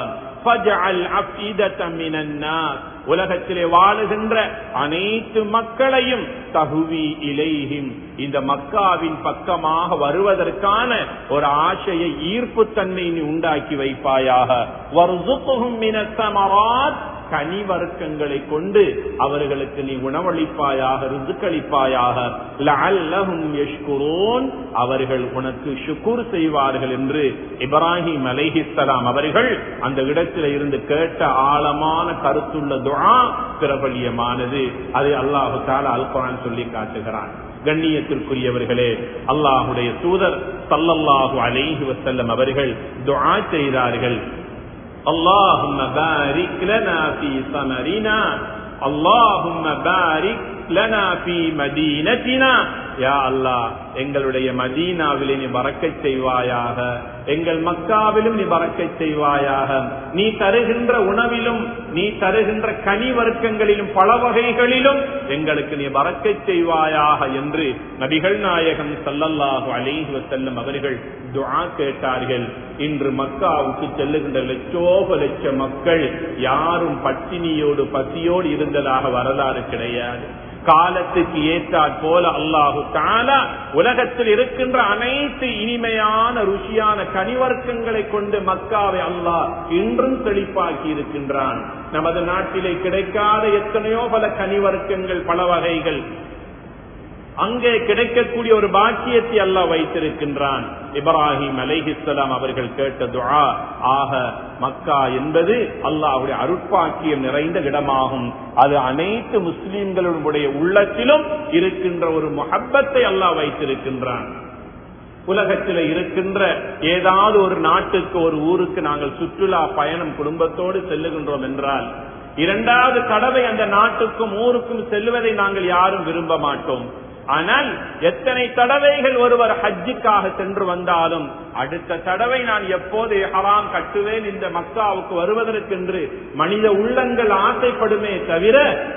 ஃபஜஅல் அஃபீதத்தம் மினன் நாஸ், உலகத்திலே வாழுகின்ற அனைத்து மக்களையும் தஹ்வி இலைஹிம், இந்த மக்காவின் பக்கமாக வருவதற்கான ஒரு ஆசையை, ஈர்ப்பு தன்மை நீ உண்டாக்கி வைப்பாயாக. வர்ஸுக்ஹும் மினஸ் ஸமராத், கனி வர்க்கங்களை கொண்டு அவர்களுக்கு நீ உணவளிப்பாயாக, ரிஸ்களிப்பாயாக. லஅல்லஹும் யஷ்குரூன், அவர்கள் உனக்கு ஷுக்ர் செய்வார்கள் என்று இப்ராஹிம் அலைஹிஸ்ஸலாம் அவர்கள் அந்த இடத்தில் இருந்து கேட்ட ஆழமான கருத்துள்ள துஆ பிரபல்யமானது. அதை அல்லாஹ் தஆலா அல் குர்ஆன் சொல்லி காட்டுகிறான். கண்ணியத்திற்குரியவர்களே, அல்லாஹ்வுடைய தூதர் ஸல்லல்லாஹு அலைஹி வஸல்லம் அவர்கள் துஆ செய்தார்கள். அல்லாஹும்ம பாரிக் லனா ஃபீ ஸமரினா, அல்லாஹும்ம பாரிக் லனா ஃபீ மதீனத்தினா. யா அல்லாஹ், எங்களுடைய மதீனாவிலே நீ பரக்கத் செய்வாயாக, எங்கள் மக்காவிலும் நீ பரக்கத் செய்வாயாக. நீ தருகின்ற உணவிலும், நீ தருகின்ற கனி வர்க்கங்களிலும், பல வகைகளிலும் எங்களுக்கு நீ பரக்கத் செய்வாயாக என்று நபிகள் நாயகம் ஸல்லல்லாஹு அலைஹி வஸல்லம் அவர்கள் துஆ கேட்டார்கள். இன்று மக்காவுக்கு செல்லுகின்ற லட்சோப லட்ச மக்கள் யாரும் பட்டினியோடு பசியோடு இருந்ததாக வரலாறு கிடையாது. காலத்துக்கு ஏற்றாற் போல அல்லாஹு தஆலா உலகத்தில் இருக்கின்ற அனைத்து இனிமையான ருசியான கனிவர்க்கங்களை கொண்டு மக்காவை அல்லாஹ் இன்றும் செழிப்பாக்கி இருக்கின்றான். நமது நாட்டிலே கிடைக்காத எத்தனையோ பல கனிவர்க்கங்கள், பல வகைகள் அங்கே கிடைக்கக்கூடிய ஒரு பாக்கியத்தை அல்லாஹ் வைத்திருக்கின்றான். இப்ராஹிம் அலைஹிஸ்ஸலாம் அவர்கள் கேட்ட துஆ. ஆக மக்கா என்பது அல்லாஹ்வுடைய அருட்பாக்கியம் நிறைந்த இடமாகும். அது அனைத்து முஸ்லிம்களுடைய உள்ளத்திலும் இருக்கின்ற ஒரு முஹப்பத்தை அல்லாஹ் வைத்திருக்கின்றான். உலகத்தில் இருக்கின்ற ஏதாவது ஒரு நாட்டுக்கு, ஒரு ஊருக்கு நாங்கள் சுற்றுலா பயணம் குடும்பத்தோடு செல்லுகின்றோம் என்றால், இரண்டாவது தடவை அந்த நாட்டுக்கும் ஊருக்கும் செல்வதை நாங்கள் யாரும் விரும்ப மாட்டோம். ஆனால் எத்தனை தடவைகள் ஒருவர் ஹஜ்ஜுக்காக சென்று வந்தாலும் அடுத்த தடவை நான் எப்போது இஹ்ராம் கட்டுவேன் இந்த மக்காவுக்கு வருவதற்கென்று மனித உள்ளங்கள் ஆசைப்படுமே தவிர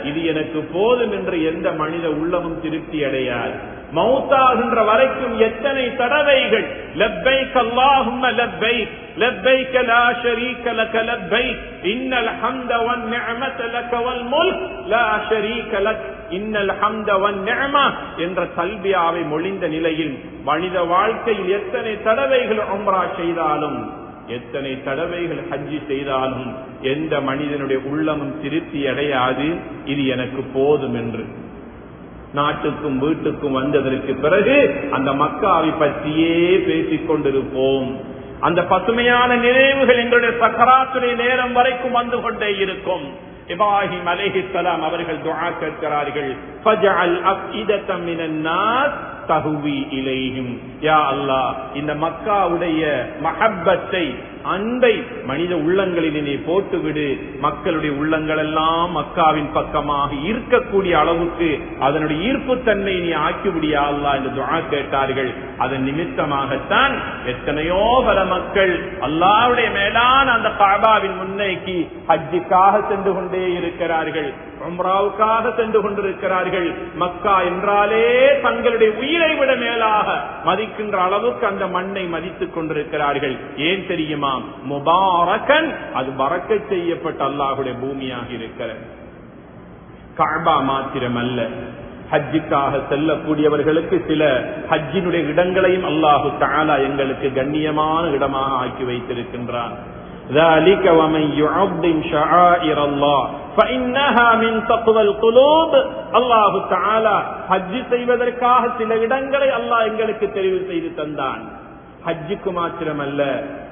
இது எனக்கு போதும் என்று எந்த மனித உள்ளமும் திருப்தி அடையாது. மௌத்தாகின்ற வரைக்கும் எத்தனை தடவைகள் லப்பைக் அல்லாஹும்ம லப்பைக் லப்பைக் லா ஷரீக லக லப்பைக் இன்னல் ஹம்த வன் நிஅமத லக வல் முல்க் லா ஷரீக லக் இன்னல் ஹம்த வன் நிஅமா என்ற தல்பியாவை மொழிந்த நிலையில் மனித வாழ்க்கையில் எத்தனை தடவைகள் உம்ரா செய்தாலும், எத்தனை தடவைகள் ஹஜ்ஜி செய்தாலும் எந்த மனிதனுடைய உள்ளமும் திருப்தி அடையாது இது எனக்கு போதும் என்று. நாட்டுக்கும் வீட்டுக்கும் வந்ததற்கு பிறகு அந்த மக்காவை பற்றியே பேசிக் கொண்டிருப்போம். அந்த பசுமையான நினைவுகள் எங்களுடைய சக்கராத்துடைய நேரம் வரைக்கும் வந்து கொண்டே இருக்கும். இப்ராஹிம் அலைஹிஸ்ஸலாம் அவர்கள் துஆ கேட்கிறார்கள், ஃபஜஅல் அஃஇதத்தம் மினன் நாஸ் தஹ்வி இலைஹிம். யா அல்லாஹ், இந்த மக்காவுடைய மஹப்பத்தை, அன்பை மனித உள்ளங்களில் நீ போட்டுவிடு. மக்களுடைய உள்ளங்கள் எல்லாம் மக்காவின் பக்கமாக ஈர்க்கக்கூடிய அளவுக்கு அதனுடைய ஈர்ப்பு தன்மை நீ ஆக்கிவிடியா அல்லாஹ் என்று துஆ கேட்டார்கள். அதன் நிமித்தமாகத்தான் எத்தனையோ பல மக்கள் அல்லாஹ்வுடைய மேலான அந்த கஅபாவின் முன்னைக்கு ஹஜ்ஜுக்காக சென்று கொண்டே இருக்கிறார்கள், உம்ராவுக்காக சென்று கொண்டிருக்கிறார்கள். மக்கா என்றாலே தங்களுடைய உயிரை விட மேலாக மதிக்கின்ற அளவுக்கு அந்த மண்ணை மதித்துக் கொண்டிருக்கிறார்கள். ஏன் தெரியுமா? முபாரக்கன், அது பரக்கத் செய்யப்பட்ட அல்லாஹ்வுடைய பூமியாக இருக்கிறது. கஅபா மாத்திரமல்ல, ஹஜ்ஜுக்காக செல்லக்கூடியவர்களுக்கு சில ஹஜ்ஜினுடைய இடங்களையும் அல்லாஹு தஆலா எங்களுக்கு கண்ணியமான இடமாக ஆக்கி வைத்திருக்கின்றான். ذلك ومن يعظم شعائر الله فإنها من تقوى القلوب. அல்லாஹு தஆலா ஹஜ் செய்வதற்காக சில இடங்களை அல்லாஹ் எங்களுக்கு தெரிவு செய்து தந்தான். ஹஜ்ஜுக்கு மாத்திரமல்ல,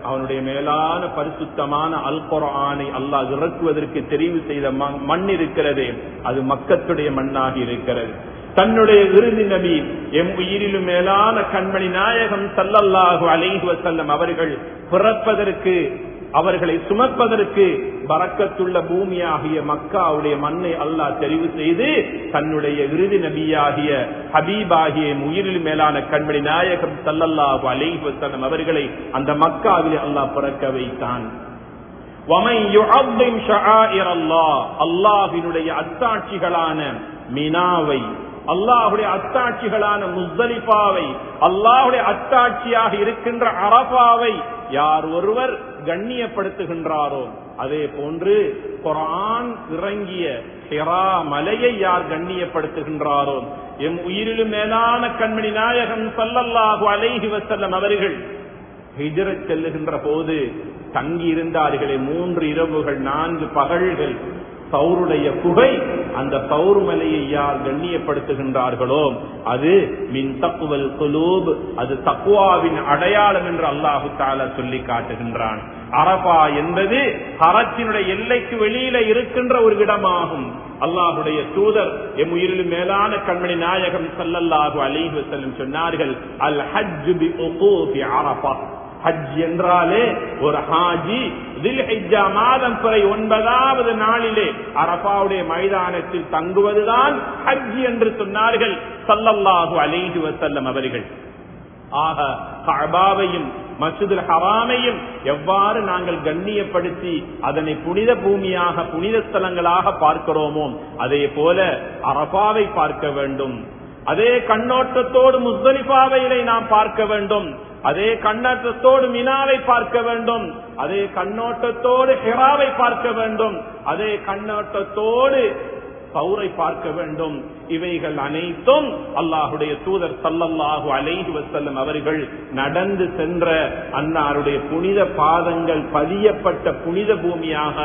அவனுடைய மேலான பரிசுத்தமான அல் குர்ஆனை அல்லாஹ் இறக்குவதற்கு தெரிவு செய்த மண் இருக்கிறது, அது மக்கத்துடைய மண்ணாக இருக்கிறது. தன்னுடைய இறுதி நபி எம் உயிரிலும் மேலான கண்மணி நாயகம் ஸல்லல்லாஹு அலைஹி வஸல்லம் அவர்கள் பிறப்பதற்கு, அவர்களை சுமப்பதற்கு பரக்கத்துள்ள பூமியாகிய மக்காவுடைய மண்ணை அல்லாஹ் தெரிவு செய்து தன்னுடைய இறுதி நபியாகிய ஹபீபாகிய உயிரில் மேலான கண்மணி நாயகம் ஸல்லல்லாஹு அலைஹி வஸல்லம் அவர்களை அந்த மக்காவிலே அல்லாஹ் பிறக்க வைத்தான். வமன் யுஅzzim ஷஆயிரல்லாஹ், அல்லாஹ்வினுடைய அத்தாட்சிகளான மினாவை, அல்லாஹ்வுடைய அத்தாட்சிகளான முஸ்தலிஃபாவை, அல்லாஹ்வுடைய அத்தாட்சியாக இருக்கின்ற அரஃபாவை யார் ஒருவர் கண்ணியப்படுத்துகின்றாரோ, அதே போன்று குர்ஆன் இறங்கிய ஹிரா மலையை யார் கண்ணியப்படுத்துகின்றாரோ, எம் உயிரிலும் மேலான கண்மணி நாயகம் ஸல்லல்லாஹு அலைஹி வஸல்லம் அவர்கள் ஹிஜ்ரத் செல்லுகின்ற போது தங்கி இருந்தார்களே 3 இரவுகள் 4 பகல்கள் சௌருடைய குகை, அந்த சௌரு மலையை யார் கண்ணியப்படுத்துகின்றார்களோ அது மின் தக்வல் குலூப், அது தக்வாவின் அடையாளம் என்று அல்லாஹு தஆலா சொல்லி காட்டுகின்றான். அரஃபா என்பது ஹரத்தினுடைய எல்லைக்கு வெளியில இருக்கின்ற ஒரு இடமாகும். அல்லாஹுடைய தூதர் எம் உயிரிலும் மேலான கண்மணி நாயகம் ஸல்லல்லாஹு அலைஹி வஸல்லம் சொன்னார்கள், அல் ஹஜ் பி உகூஃபி அரஃபா, ஹஜ் என்றாலே ஒரு ஹாஜி தில்ஹிஜ்ஜா மாதம் பிறை 9வது நாளிலே அரஃபாவுடைய மைதானத்தில் தங்குவதுதான் ஹஜ் என்று சொன்னார்கள் ஸல்லல்லாஹு அலைஹி வஸல்லம் அவர்கள். ஆக கஅபாவையும் மஸ்ஜிதுல் ஹராமையும் எவ்வாறு நாங்கள் கண்ணியப்படுத்தி அதனை புனித பூமியாக புனித ஸ்தலங்களாக பார்க்கிறோமோ அதே போல அரஃபாவை பார்க்க வேண்டும். அதே கண்ணோட்டத்தோடு முஸ்தலிஃபாவை நாம் பார்க்க வேண்டும். அதே கண்ணோட்டத்தோடு மினாவை பார்க்க வேண்டும். அதே கண்ணோட்டத்தோடு ஹிராவை பார்க்க வேண்டும். அதே கண்ணோட்டத்தோடு சௌரை பார்க்க வேண்டும். இவைகள் அனைத்தும் அல்லாஹுடைய தூதர் ஸல்லல்லாஹு அலைஹி வஸல்லம் அவர்கள் நடந்து சென்ற அன்னாருடைய புனித பாதங்கள் பதியப்பட்ட புனித பூமியாக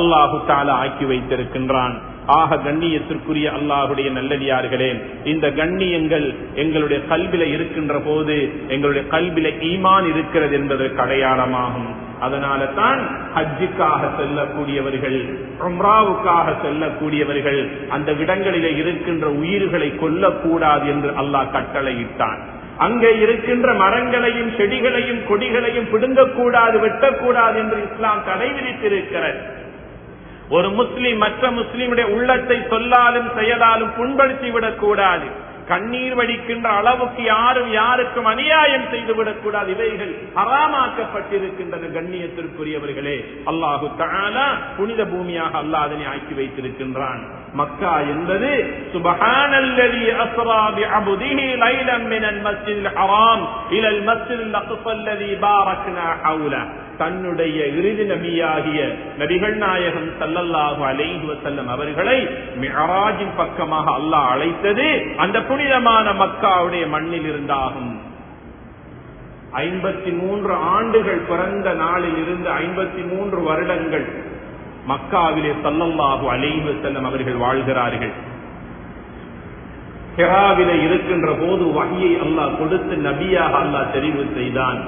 அல்லாஹு தஆலா ஆக்கி வைத்திருக்கின்றான். ஆக கண்ணியத்திற்குரிய அல்லாஹுடைய நல்லடியார்களே, இந்த கண்ணியங்கள் எங்களுடைய கல்வில இருக்கின்ற போது எங்களுடைய கல்வில ஈமான் இருக்கிறது என்பதற்கு அடையாளமாகும். அதனால தான் ஹஜ்ஜுக்காக செல்லக்கூடியவர்கள், உம்ராவுக்காக செல்லக்கூடியவர்கள் அந்த இடங்களிலே இருக்கின்ற உயிர்களை கொல்லக்கூடாது என்று அல்லாஹ் கட்டளையிட்டான். அங்கே இருக்கின்ற மரங்களையும் செடிகளையும் கொடிகளையும் பிடுங்கக்கூடாது, வெட்டக்கூடாது என்று இஸ்லாம் தடை விதித்திருக்கிறது. ஒரு முஸ்லிம் மற்ற முஸ்லிமுடைய உள்ளத்தை சொல்லாலும் செயலாலும் புண்படுத்தி விடக்கூடாது. கண்ணீர் வடிக்கின்ற அளவுக்கு யாரும் யாருக்கும் அநியாயம் செய்துவிடக் கூடாது. இவைகள் ஹராமாக்கப்பட்டிருக்கின்றன. கண்ணியத்திற்குரியவர்களே, அல்லாஹு தஆலா புனித பூமியாக அல்லாஹ் அதனை ஆக்கி வைத்திருக்கின்றான். மக்கா என்பது சுப்ஹானல்லதி அஸ்ரா பிஅப்திஹி லைலன் மினல் மஸ்ஜிதில் ஹராம் இலல் மஸ்ஜிதில் அக்ஸா அல்லதி பாரக்னா ஹவுலஹு, தன்னுடைய இறுதி நபியாகிய நபிகள் நாயகம் ஸல்லல்லாஹு அலைஹி வஸல்லம் அவர்களை மிஅராஜின் பக்கமாக அல்லாஹ் அழைத்தது அந்த புனிதமான மக்காவுடைய மண்ணில் இருந்தாகும். 53 ஆண்டுகள் பிறந்த நாளில் இருந்து 53 வருடங்கள் மக்காவிலே ஸல்லல்லாஹு அலைஹி வஸல்லம் அவர்கள் வாழ்கிறார்கள். ஹிராவிலே இருக்கின்ற போது வஹ்யை அல்லாஹ் கொடுத்து நபியாக அல்லாஹ் தெரிவு செய்தான்.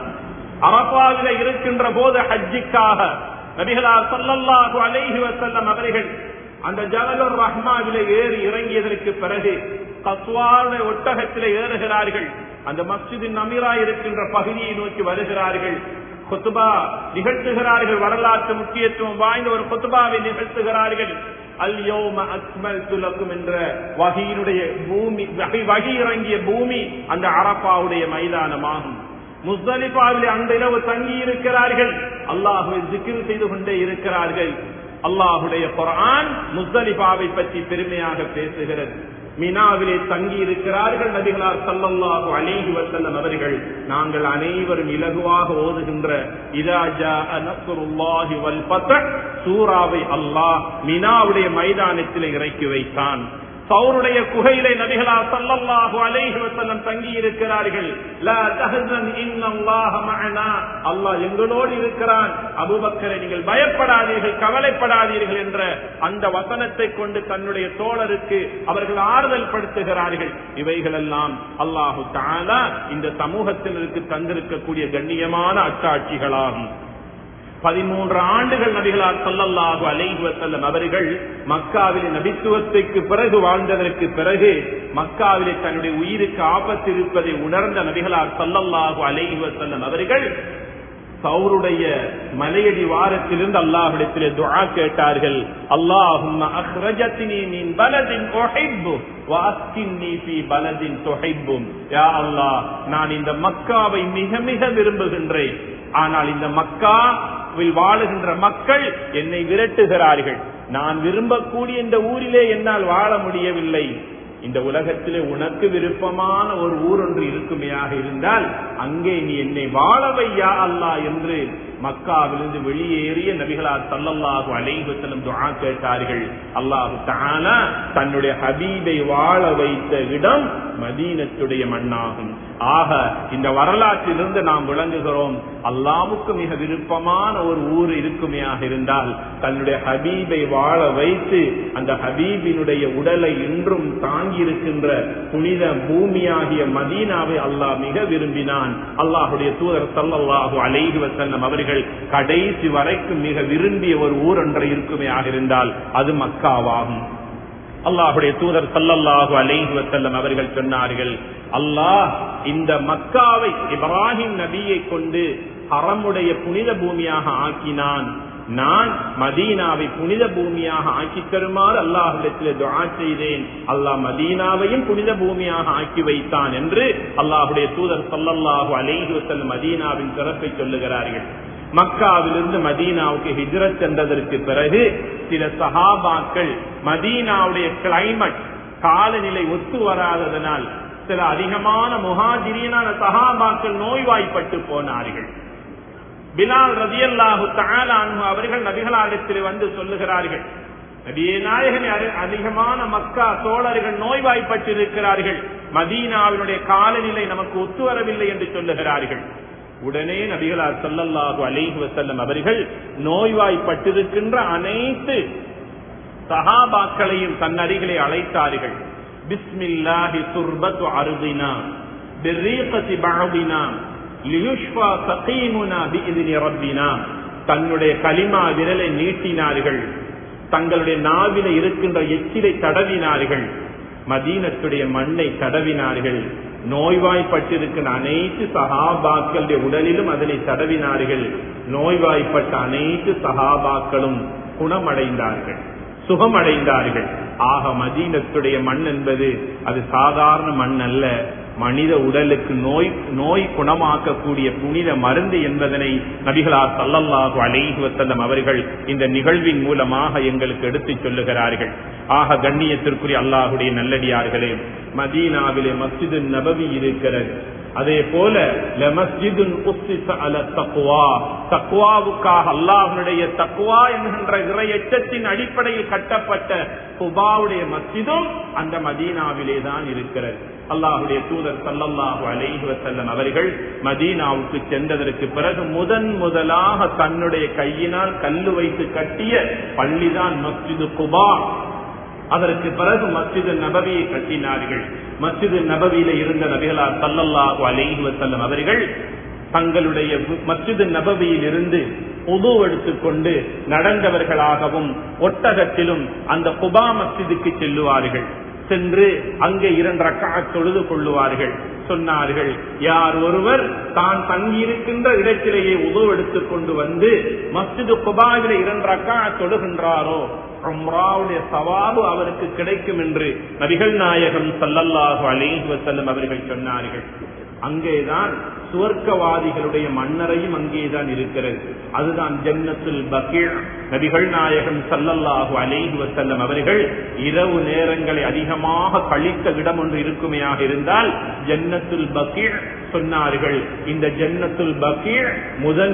அரஃபாவிலே இருக்கின்ற போது ஹஜ்ஜுக்காக நபிகளார் ஸல்லல்லாஹு அலைஹி வஸல்லம் அவர்கள் அந்த ஜபலுர் ரஹ்மாவிலே ஏறி இறங்கியதற்கு பிறகு கஸ்வாவுடைய ஒட்டகத்திலே ஏறுகிறார்கள். அந்த மஸ்ஜிதின் அமீரா இருக்கின்ற பகுதியை நோக்கி வருகிறார்கள். குத்பா நிகழ்த்துகிறார்கள். வரலாற்று முக்கியத்துவம் வாய்ந்த ஒரு குத்பாவை நிகழ்த்துகிறார்கள். அல் யௌம அக்மல்து லக்கும் என்ற வஹீனுடைய பூமி, வஹி இறங்கிய பூமி அந்த அரஃபாவுடைய மைதானமாகும். முஸ்தலிஃபாவிலே அந்த இரவு தங்கி இருக்கிறார்கள். அல்லாஹ்வை ஜிக்ர் செய்து கொண்டே இருக்கிறார்கள். அல்லாஹுடைய குர்ஆன் முஸ்தலிஃபாவை பற்றி பெருமையாக பேசுகிறது. மினாவிலே தங்கி இருக்கிறார்கள் நபிகளார் ஸல்லல்லாஹு அலைஹி வஸல்லம் அவர்கள். நாங்கள் அனைவரும் இலகுவாக ஓதுகின்ற இதா ஜாஅ நஸ்ருல்லாஹி வல் ஃபத்ஹ் சூராவை அல்லாஹ் மினாவுடைய மைதானத்திலே இறக்கி வைத்தான். சௌருடைய குகையிலே நபிகளார் ஸல்லல்லாஹு அலைஹி வஸல்லம் தங்கி இருக்கிறார்கள். லா தஹஸன் இன்னல்லாஹ மஅனா, அல்லாஹ் எங்களோடு இருக்கிறான், அபூபக்கரை நீங்கள் பயப்படாதீர்கள், கவலைப்படாதீர்கள் என்ற அந்த வசனத்தை கொண்டு தன்னுடைய தோழருக்கு அவர்கள் ஆறுதல் படுத்துகிறார்கள். இவைகளெல்லாம் அல்லாஹு தஆலா இந்த சமூகத்தினருக்கு தந்திருக்கக்கூடிய கண்ணியமான அச்சாட்சிகளாகும். 13 ஆண்டுகள் நபிகளார் ஸல்லல்லாஹு அலைஹி வஸல்லம் அவர்கள் மக்காவிலே நபித்துவத்துக்கு பிறகு வாழ்ந்ததற்கு பிறகு மக்காவிலே தன்னுடைய உயிருக்கு ஆபத்து இருப்பதை உணர்ந்த நபிகளார் ஸல்லல்லாஹு அலைஹி வஸல்லம் அவர்கள் சௌருடைய மலையடி வாரத்திலிருந்து அல்லாஹ்விடத்திலே துஆ கேட்டார்கள். அல்லாஹும்ம அக்ரஜத்னி மின் பலதின் உஹிப்பு வஅஸ்கின்னி ஃபீ பலதின் துஹிப்பு. யா அல்லாஹ், நான் இந்த மக்காவை மிக மிக விரும்புகின்றேன். ஆனால் இந்த மக்காவில் வாழுகின்ற மக்கள் என்னை விரட்டுகிறார்கள். நான் விரும்பக்கூடிய இந்த ஊரிலே என்னால் வாழ முடியவில்லை. இந்த உலகத்திலே உனக்கு விருப்பமான ஒரு ஊர் ஒன்று இருக்குமையாக இருந்தால் அங்கே நீ என்னை வாழவை யா அல்லாஹ் என்று மக்காவிலிருந்து வெளியேறிய நபிகளார் ஸல்லல்லாஹு அலைஹி வஸல்லம் துஆ கேட்டார்கள். அல்லாஹ் தஆலா தன்னுடைய ஹபீபை வாழ வைத்த இடம் மதீனத்துடைய மண்ணாகும். ஆக இந்த வரலாற்றிலிருந்து நாம் விளங்குகிறோம், அல்லாஹ்வுக்கு மிக விருப்பமான ஒரு ஊர் இருக்குமையாக இருந்தால் தன்னுடைய ஹபீபை வாழ வைத்து அந்த ஹபீபினுடைய உடலை இன்றும் தாங்கி இருக்கின்ற புனித பூமியாகிய மதீனாவை அல்லாஹ் மிக விரும்பினான். அல்லாஹுடைய தூதர் ஸல்லல்லாஹு அலைஹி வஸல்லம் அவர்கள் கடைசி வரைக்கும் மிக விரும்பிய ஒரு ஊர் ஒன்று இருக்குமையாக இருந்தால் அது மக்காவாகும். அல்லாஹுடைய தூதர் ஸல்லல்லாஹு அலைஹி வஸல்லம் அவர்கள் சொன்னார்கள், அல்லாஹ் இந்த மக்காவை இப்ராஹிம் நபியை கொண்டு ஹரமுடைய புனித பூமியாக ஆக்கினான். நான் மதீனாவை புனித பூமியாக ஆக்கி தருமாறு அல்லாஹ்விடத்தில் துஆ செய்தேன். அல்லாஹ் மதீனாவையும் புனித பூமியாக ஆக்கி வைத்தான் என்று அல்லாஹ்வுடைய தூதர் ஸல்லல்லாஹு அலைஹி வஸல்லம் மதீனாவின் சிறப்பை சொல்லுகிறார்கள். மக்காவிலிருந்து மதீனாவுக்கு ஹிஜ்ரத் சென்றதற்கு பிறகு சில சஹாபாக்கள் மதீனாவுடைய கிளைமேட் காலநிலை ஒத்து வராததனால் சில அதிகமான முஹாஜிரீனான சஹாபாக்கள் நோய்வாய்ப்பட்டு போனார்கள். பிலால் ரலியல்லாஹு தஆலா அன்ஹு அவர்கள் நபிகளிடத்தில் வந்து சொல்லுகிறார்கள், நபியே நாயகமே, அதிகமான மக்கா தோழர்கள் நோய்வாய்ப்பட்டிருக்கிறார்கள், மதீனாவினுடைய காலநிலை நமக்கு ஒத்து வரவில்லை என்று சொல்லுகிறார்கள். உடனே நபிகளார் ஸல்லல்லாஹு அலைஹி வஸல்லம் அவர்கள் நோய்வாய்ப்பட்டிருக்கின்ற அனைத்து சஹாபாக்களையும் தன் அருகிலே அழைத்தார்கள். பிஸ்மில்லாஹி துர்பத்து அர்தினா பிர்ரீகதி பஅதினா லியுஷ்ஃபா ஸகீமுனா பிஇذن ரப்பினா. தன்னுடைய கலிமா விரலை நீட்டினார்கள், தங்களுடைய நாவிலே இருக்கின்ற எச்சிலை தடவினார்கள், மதீனத்துடைய மண்ணை தடவினார்கள். நோய்வாய்ப்பட்டிருக்கிற அனைத்து சஹாபாக்களுடைய உடலிலும் அதனை தடவினார்கள். நோய்வாய்ப்பட்ட அனைத்து சஹாபாக்களும் குணமடைந்தார்கள், சுகமடைந்தார்கள். ஆக மதீனத்துடைய மண் என்பது அது சாதாரண மண் அல்ல, மனித உடலுக்கு நோய் குணமாக்கக்கூடிய புனித மருந்து என்பதனை நபிகளார் ஸல்லல்லாஹு அலைஹி வஸல்லம் அவர்கள் இந்த நிகழ்வின் மூலமாக எங்களுக்கு எடுத்துச் சொல்லுகிறார்கள். ஆக கண்ணியத்திற்குரிய அல்லாஹ்வுடைய நல்லடியார்களே, மதீனாவிலே மஸ்ஜிது நபவி இருக்கிறது. அதே போல லமஸ்ஜிதுன் உஸ்ஸிஸ அலா தக்வா, தக்வாவுக்காக அல்லாஹ்வுடைய தக்வா என்கின்ற இறையச்சத்தின் அடிப்படையில் கட்டப்பட்ட குபாவுடைய மஸ்ஜிதும் அந்த மதீனாவிலே தான் இருக்கிறது. அல்லாஹ்வுடைய தூதர் ஸல்லல்லாஹு அலைஹி வஸல்லம் அவர்கள் மதீனாவுக்கு சென்றதற்கு பிறகு முதலாக தன்னுடைய கையினால் கல்லு வைத்து கட்டிய பள்ளிதான் மஸ்ஜிது குபா. அதற்கு பிறகு மஸ்ஜிது நபவியை கட்டினார்கள். மஸ்ஜிது நபவியில இருந்த நபிகளார் ஸல்லல்லாஹு அலைஹி வஸல்லம் அவர்கள் தங்களுடைய மஸ்ஜிது நபவியில் இருந்து உது எடுத்துக்கொண்டு நடந்தவர்களாகவும் ஒட்டகத்திலும் அந்த குபா மஸ்ஜிதுக்கு செல்லுவார்கள். சென்று அங்கே 2 ரக்அத் தொழுது கொள்ளுவார்கள். சொன்னார்கள், யார் ஒருவர் தான் தங்கியிருக்கின்ற இடத்திலேயே உது எடுத்துக்கொண்டு வந்து மஸ்ஜிது குபாவிலே 2 ரக்அத் தொழுகின்றாரோ உம்ராவுடைய சவாபு அவருக்கு கிடைக்கும் என்று நபிகள் நாயகம் ஸல்லல்லாஹு அலைஹி வஸல்லம் அவர்கள் சொன்னார்கள். அங்கேதான் சுவர்க்கவாதிகளுடைய மன்னரையும் அங்கேதான் இருக்கிறது. அதுதான் ஜன்னத்துல் பகீ. நபிகள் நாயகம் ஸல்லல்லாஹு அலைஹி வஸல்லம் அவர்கள் இரவு நேரங்களை அதிகமாக கழித்த இடம் ஒன்று இருக்குமையாக இருந்தால் ஜன்னத்துல் பகீ சொன்னார்கள். இந்த ஜன்னத்துல் பகீ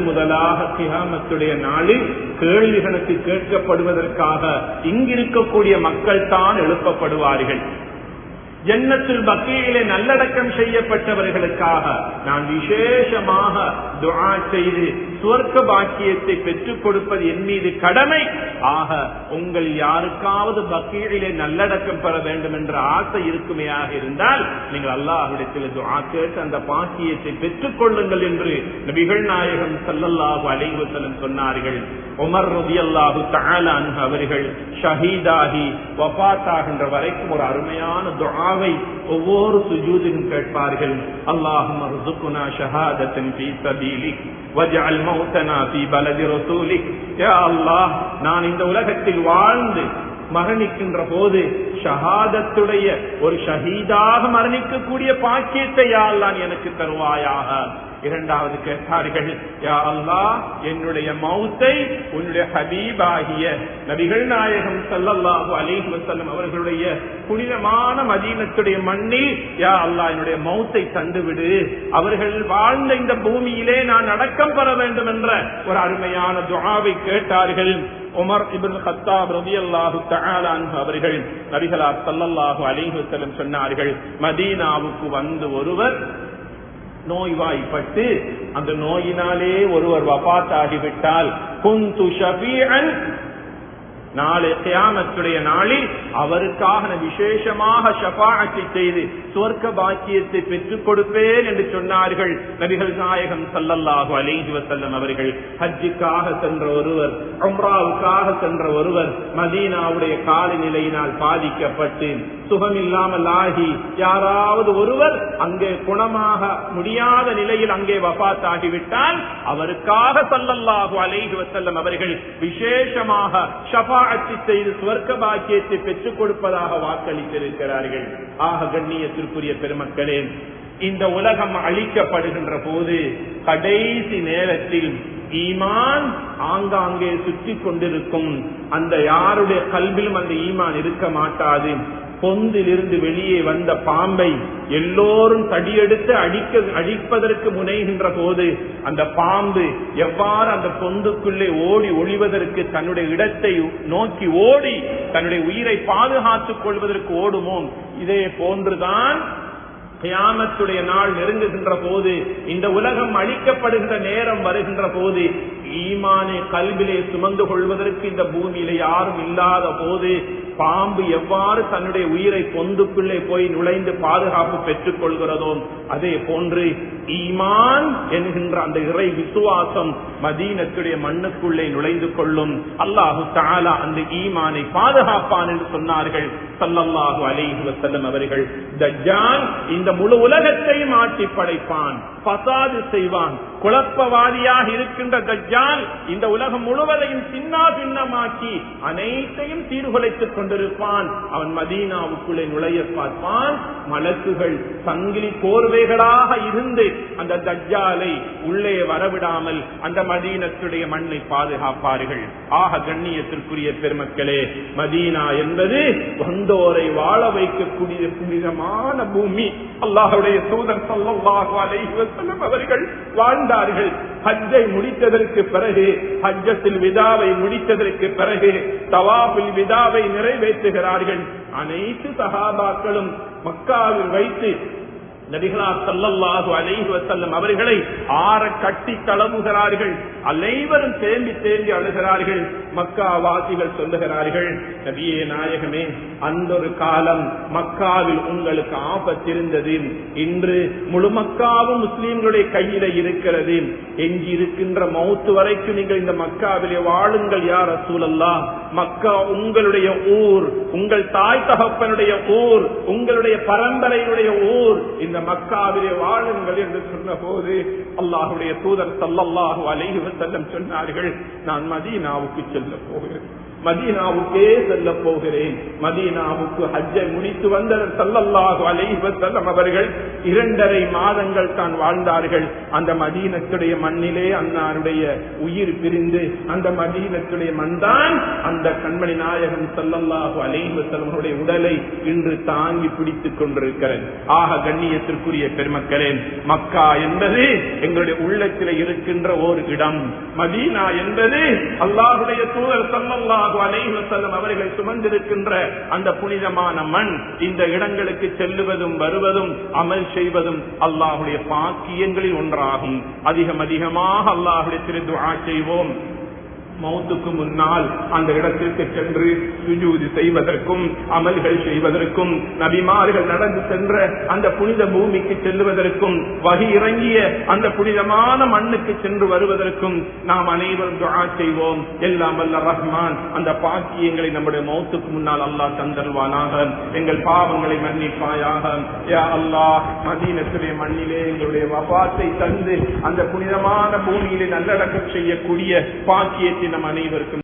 முதலாக கியாமத்துடைய நாளில் கேள்விகளுக்கு கேட்கப்படுவதற்காக இங்கிருக்கக்கூடிய மக்கள் தான் எழுப்பப்படுவார்கள். ஜன்னத்துல் பக்கீயிலே நல்லடக்கம் செய்யப்பட்டவர்களுக்காக நான் விசேஷமாக துஆ செய்து சுவர்க்க பாக்கியத்தை பெற்றுக் கொடுப்பது என் மீது கடமை. ஆக உங்கள் யாருக்காவது பக்கீயிலே நல்லடக்கம் பெற வேண்டும் என்ற ஆசை இருக்குமையாக இருந்தால் நீங்கள் அல்லாஹ்விடத்தில் துஆ கேட்டு அந்த பாக்கியத்தை பெற்றுக் கொள்ளுங்கள் என்று நபிகள் நாயகம் ஸல்லல்லாஹு அலைஹி வஸல்லம் சொன்னார்கள். உமர் ரலியல்லாஹு தஆலா அன்ஹு அவர்கள் ஷஹீதாகி வஃபாத்தாகின்ற வரைக்கும் ஒரு அருமையான துஆவை ஒவ்வொரு சுஜூதிலும் கேட்பார்கள். அல்லாஹும்ம ர்ஸுக்னா ஷஹாதத்தன் ஃபீ ஸபீலிக் வஜ்அல் மௌத்தனா ஃபீ பலதி ரசூலிக். யா அல்லாஹ், நான் இந்த உலகத்தில் வாழ்ந்து மரணிக்கின்ற போது ஷஹாதத்துடைய ஒரு ஷஹீதாக மரணிக்கக்கூடிய பாக்கியத்தை யா அல்லாஹ் எனக்கு தருவாயாக. இரண்டாவது கேட்டார்கள், யா அல்லாஹ், என்னுடைய மௌத்தை உன்னுடைய ஹபீபாகிய நபிகள் நாயகம் ஸல்லல்லாஹு அலைஹி வஸல்லம் அவர்களுடைய புனிதமான மதீனத்துடைய மண்ணில் யா அல்லாஹ் என்னுடைய மௌத்தை தந்துவிடு, அவர்கள் வாழ்ந்த இந்த பூமியிலே நான் அடக்கம் பெற வேண்டும் என்ற ஒரு அருமையான துஆவை கேட்டார்கள். உமர் இப்னு கத்தாப் ரலியல்லாஹு தஆலா அன்ஹு அவர்கள் நபிகளார் ஸல்லல்லாஹு அலைஹி வஸல்லம் சொன்னார்கள், மதீனாவுக்கு வந்து ஒருவர் நோய்வாய்ப்பட்டு அந்த நோயினாலே ஒருவர் வஃபாத் ஆகிவிட்டால் குந்து ஷஃபீஅன் நாளை கியாமத்துடைய நாளில் அவருக்காக விசேஷமாக ஷஃபாஅத்தை செய்து சுவர்க்க பாக்கியத்தை பெற்றுக் கொடுப்பேன் என்று சொன்னார்கள் நபிகள் நாயகம் ஸல்லல்லாஹு அலைஹி வஸல்லம் அவர்கள். ஹஜ்ஜுக்காக சென்ற ஒருவர், உம்ராவுக்காக சென்ற ஒருவர் மதீனாவுடைய காலநிலையினால் பாதிக்கப்பட்டு சுகமில்லாமல் ஆகி யாராவது ஒருவர் அங்கே குணமாக முடியாத நிலையில் அங்கே வஃபாத் ஆகிவிட்டால் அவருக்காக ஸல்லல்லாஹு அலைஹி வஸல்லம் அவர்கள் விசேஷமாக ஷஃபாஅத் செய்து சுவர்க்க பாக்கியத்தை பெற்றுக் கொடுப்பதாக வாக்களித்திருக்கிறார்கள். ஆக கண்ணியத்திற்குரிய பெருமக்களே, இந்த உலகம் அழிக்கப்படுகின்ற போது கடைசி நேரத்தில் ஈமான் ஆங்காங்கே சுற்றி கொண்டிருக்கும். அந்த யாருடைய கல்விலும் அந்த ஈமான் இருக்க மாட்டாது. பொந்திலிருந்து வெளியே வந்த பாம்பை எல்லோரும் தடியெடுத்து அடிப்பதற்கு முனைகின்ற போது அந்த பாம்பு எவ்வாறு அந்த பொந்துக்குள்ளே ஓடி ஒளிவதற்கு தன்னுடைய இடத்தை நோக்கி ஓடி தன்னுடைய உயிரை பாதுகாத்துக் கொள்வதற்கு ஓடுமோ, இதே போன்றுதான் கியாமத்துடைய நாள் நெருங்குகின்ற போது, இந்த உலகம் அழிக்கப்படுகின்ற நேரம் வருகின்ற போது, ஈமானை கல்விலே சுமந்து கொள்வதற்கு இந்த பூமியில யாரும் இல்லாத போது பாம்பு எவ்வாறு தன்னுடைய உயிரை பொந்துக்குள்ளே போய் நுழைந்து பாதுகாப்பு பெற்றுக் கொள்கிறதோ, அதே போன்று ஈமான் என்கின்ற அந்த இறை விசுவாசம் மதீனத்துடைய மண்ணுக்குள்ளே நுழைந்து கொள்ளும். அல்லாஹு தஆலா அந்த ஈமானை பாதுகாப்பான் என்று சொன்னார்கள் ஸல்லல்லாஹு அலைஹி வஸல்லம் அவர்கள். தஜ்ஜால் இந்த முழு உலகத்தையும் ஆட்டி படைப்பான், பசாது செய்வான். குழப்பவாதியாக இருக்கின்ற தஜ்ஜால் இந்த உலகம் முழுவதையும் சின்னா பின்னமாக்கி அனைத்தையும் சீர்குலைத்துக் கொண்டிருப்பான். அவன் மதீனாவுக்குள்ளே நுழைய பார்ப்பான். மலக்குகள் சங்கிலி கோர்வைகளாக இருந்து அந்த தஜ்ஜாலை உள்ளே வரவிடாமல் அந்த மதீனத்துடைய மண்ணை பாதுகாப்பார்கள். ஆக கண்ணியத்திற்குரிய பெருமக்களே, மதீனா என்பது வந்தோரை வாழ வைக்கக்கூடிய புனிதமான பூமி. அல்லாஹ்வுடைய தூதர் ஸல்லல்லாஹு அலைஹி வஸல்லம் அவர்கள் வாழ்ந்தார்கள். ஹஜ்ஜை முடித்ததற்கு பிறகு, ஹஜ்ஜத்துல் விதாவை முடித்ததற்கு பிறகு தவாஃபுல் விதாவை நிறைவேற்றுகிறார்கள். அனைத்து சஹாபாக்களும் மக்காவில் வைத்து நபிகளார் ஸல்லல்லாஹு அலைஹி வஸல்லம் அவர்களை ஆற கட்டி தழுவுகிறார்கள். அனைவரும் தேம்பி தேம்பி அழுகிறார்கள். மக்கா வாசிகள் சொல்லுகிறார்கள், நபியே நாயகமே, அந்த ஒரு காலம் மக்காவில் உங்களுக்கு ஆபத்திருந்தது. இன்று முழு மக்காவும் முஸ்லீம்களுடைய கையில இருக்கிறது. எஞ்சி இருக்கின்ற மௌத்து வரைக்கும் நீங்கள் இந்த மக்காவிலே வாழுங்கள் யா ரசூலல்லாஹ். மக்கா உங்களுடைய ஊர், உங்கள் தாய் தகப்பனுடைய ஊர், உங்களுடைய பரம்பரையினுடைய ஊர். இந்த மக்காவிலே வாழுங்கள் என்று சொன்ன போது அல்லாஹ்வுடைய தூதர் ஸல்லல்லாஹு அலைஹி வஸல்லம் சொன்னார்கள், நான் மதீனாவுக்கு செல்ல போகிறேன், மதீனாவுக்கே செல்ல போகிறேன். மதீனாவுக்கு ஹஜ்ஜை முடித்து வந்த ஸல்லல்லாஹு அலைஹி வஸல்லம் அவர்கள் 2.5 மாதங்கள் தான் வாழ்ந்தார்கள். அந்த மதீனத்துடைய மண்ணிலே அன்னாருடைய உயிர் பிரிந்து அந்த மதீனத்துடைய மண்தான் அந்த கண்மணி நாயகம் ஸல்லல்லாஹு அலைஹி வஸல்லம் உடலை இன்று தாங்கி பிடித்துக் கொண்டிருக்கிறது. ஆக கண்ணியத்திற்குரிய பெருமக்களே, மக்கா என்பது எங்களுடைய உள்ளத்தில் இருக்கின்ற ஒரு இடம். மதீனா என்பது அல்லாஹ்வுடைய தூதர் ஸல்லல்லாஹு அலைஹி வஸல்லம் அவர்கள் சுமந்திருக்கின்ற அந்த புனிதமான மண். இந்த இடங்களுக்கு செல்லுவதும் வருவதும் அமல் செய்வதும் அல்லாஹ்வுடைய பாக்கியங்களில் ஒன்றாகும். அதிகமாக அல்லாஹ்வுடைய துஆ செய்வோம். மௌத்துக்கு முன்னால் அந்த இடத்திற்கு சென்று சுஜூது செய்வதற்கும் அமல்கள் செய்வதற்கும், நபிமார்கள் நடந்து சென்ற அந்த புனித பூமிக்கு செல்லுவதற்கும், வஹி இறங்கிய அந்த புனிதமான மண்ணுக்கு சென்று வருவதற்கும் நாம் அனைவரும் துஆ செய்வோம். எல்லாம் வல்ல ரஹ்மான் அந்த பாக்கியங்களை நம்முடைய மௌத்துக்கு முன்னால் அல்லாஹ் தந்தருவானாக. எங்கள் பாவங்களை மன்னிப்பாயாக யா அல்லாஹ். மதீனத்துடைய மண்ணிலே எங்களுடைய வஃபாத்தை தந்து அந்த புனிதமான பூமியிலே நல்லடக்கம் செய்யக்கூடிய பாக்கியத்தை நம் அனைவருக்கும்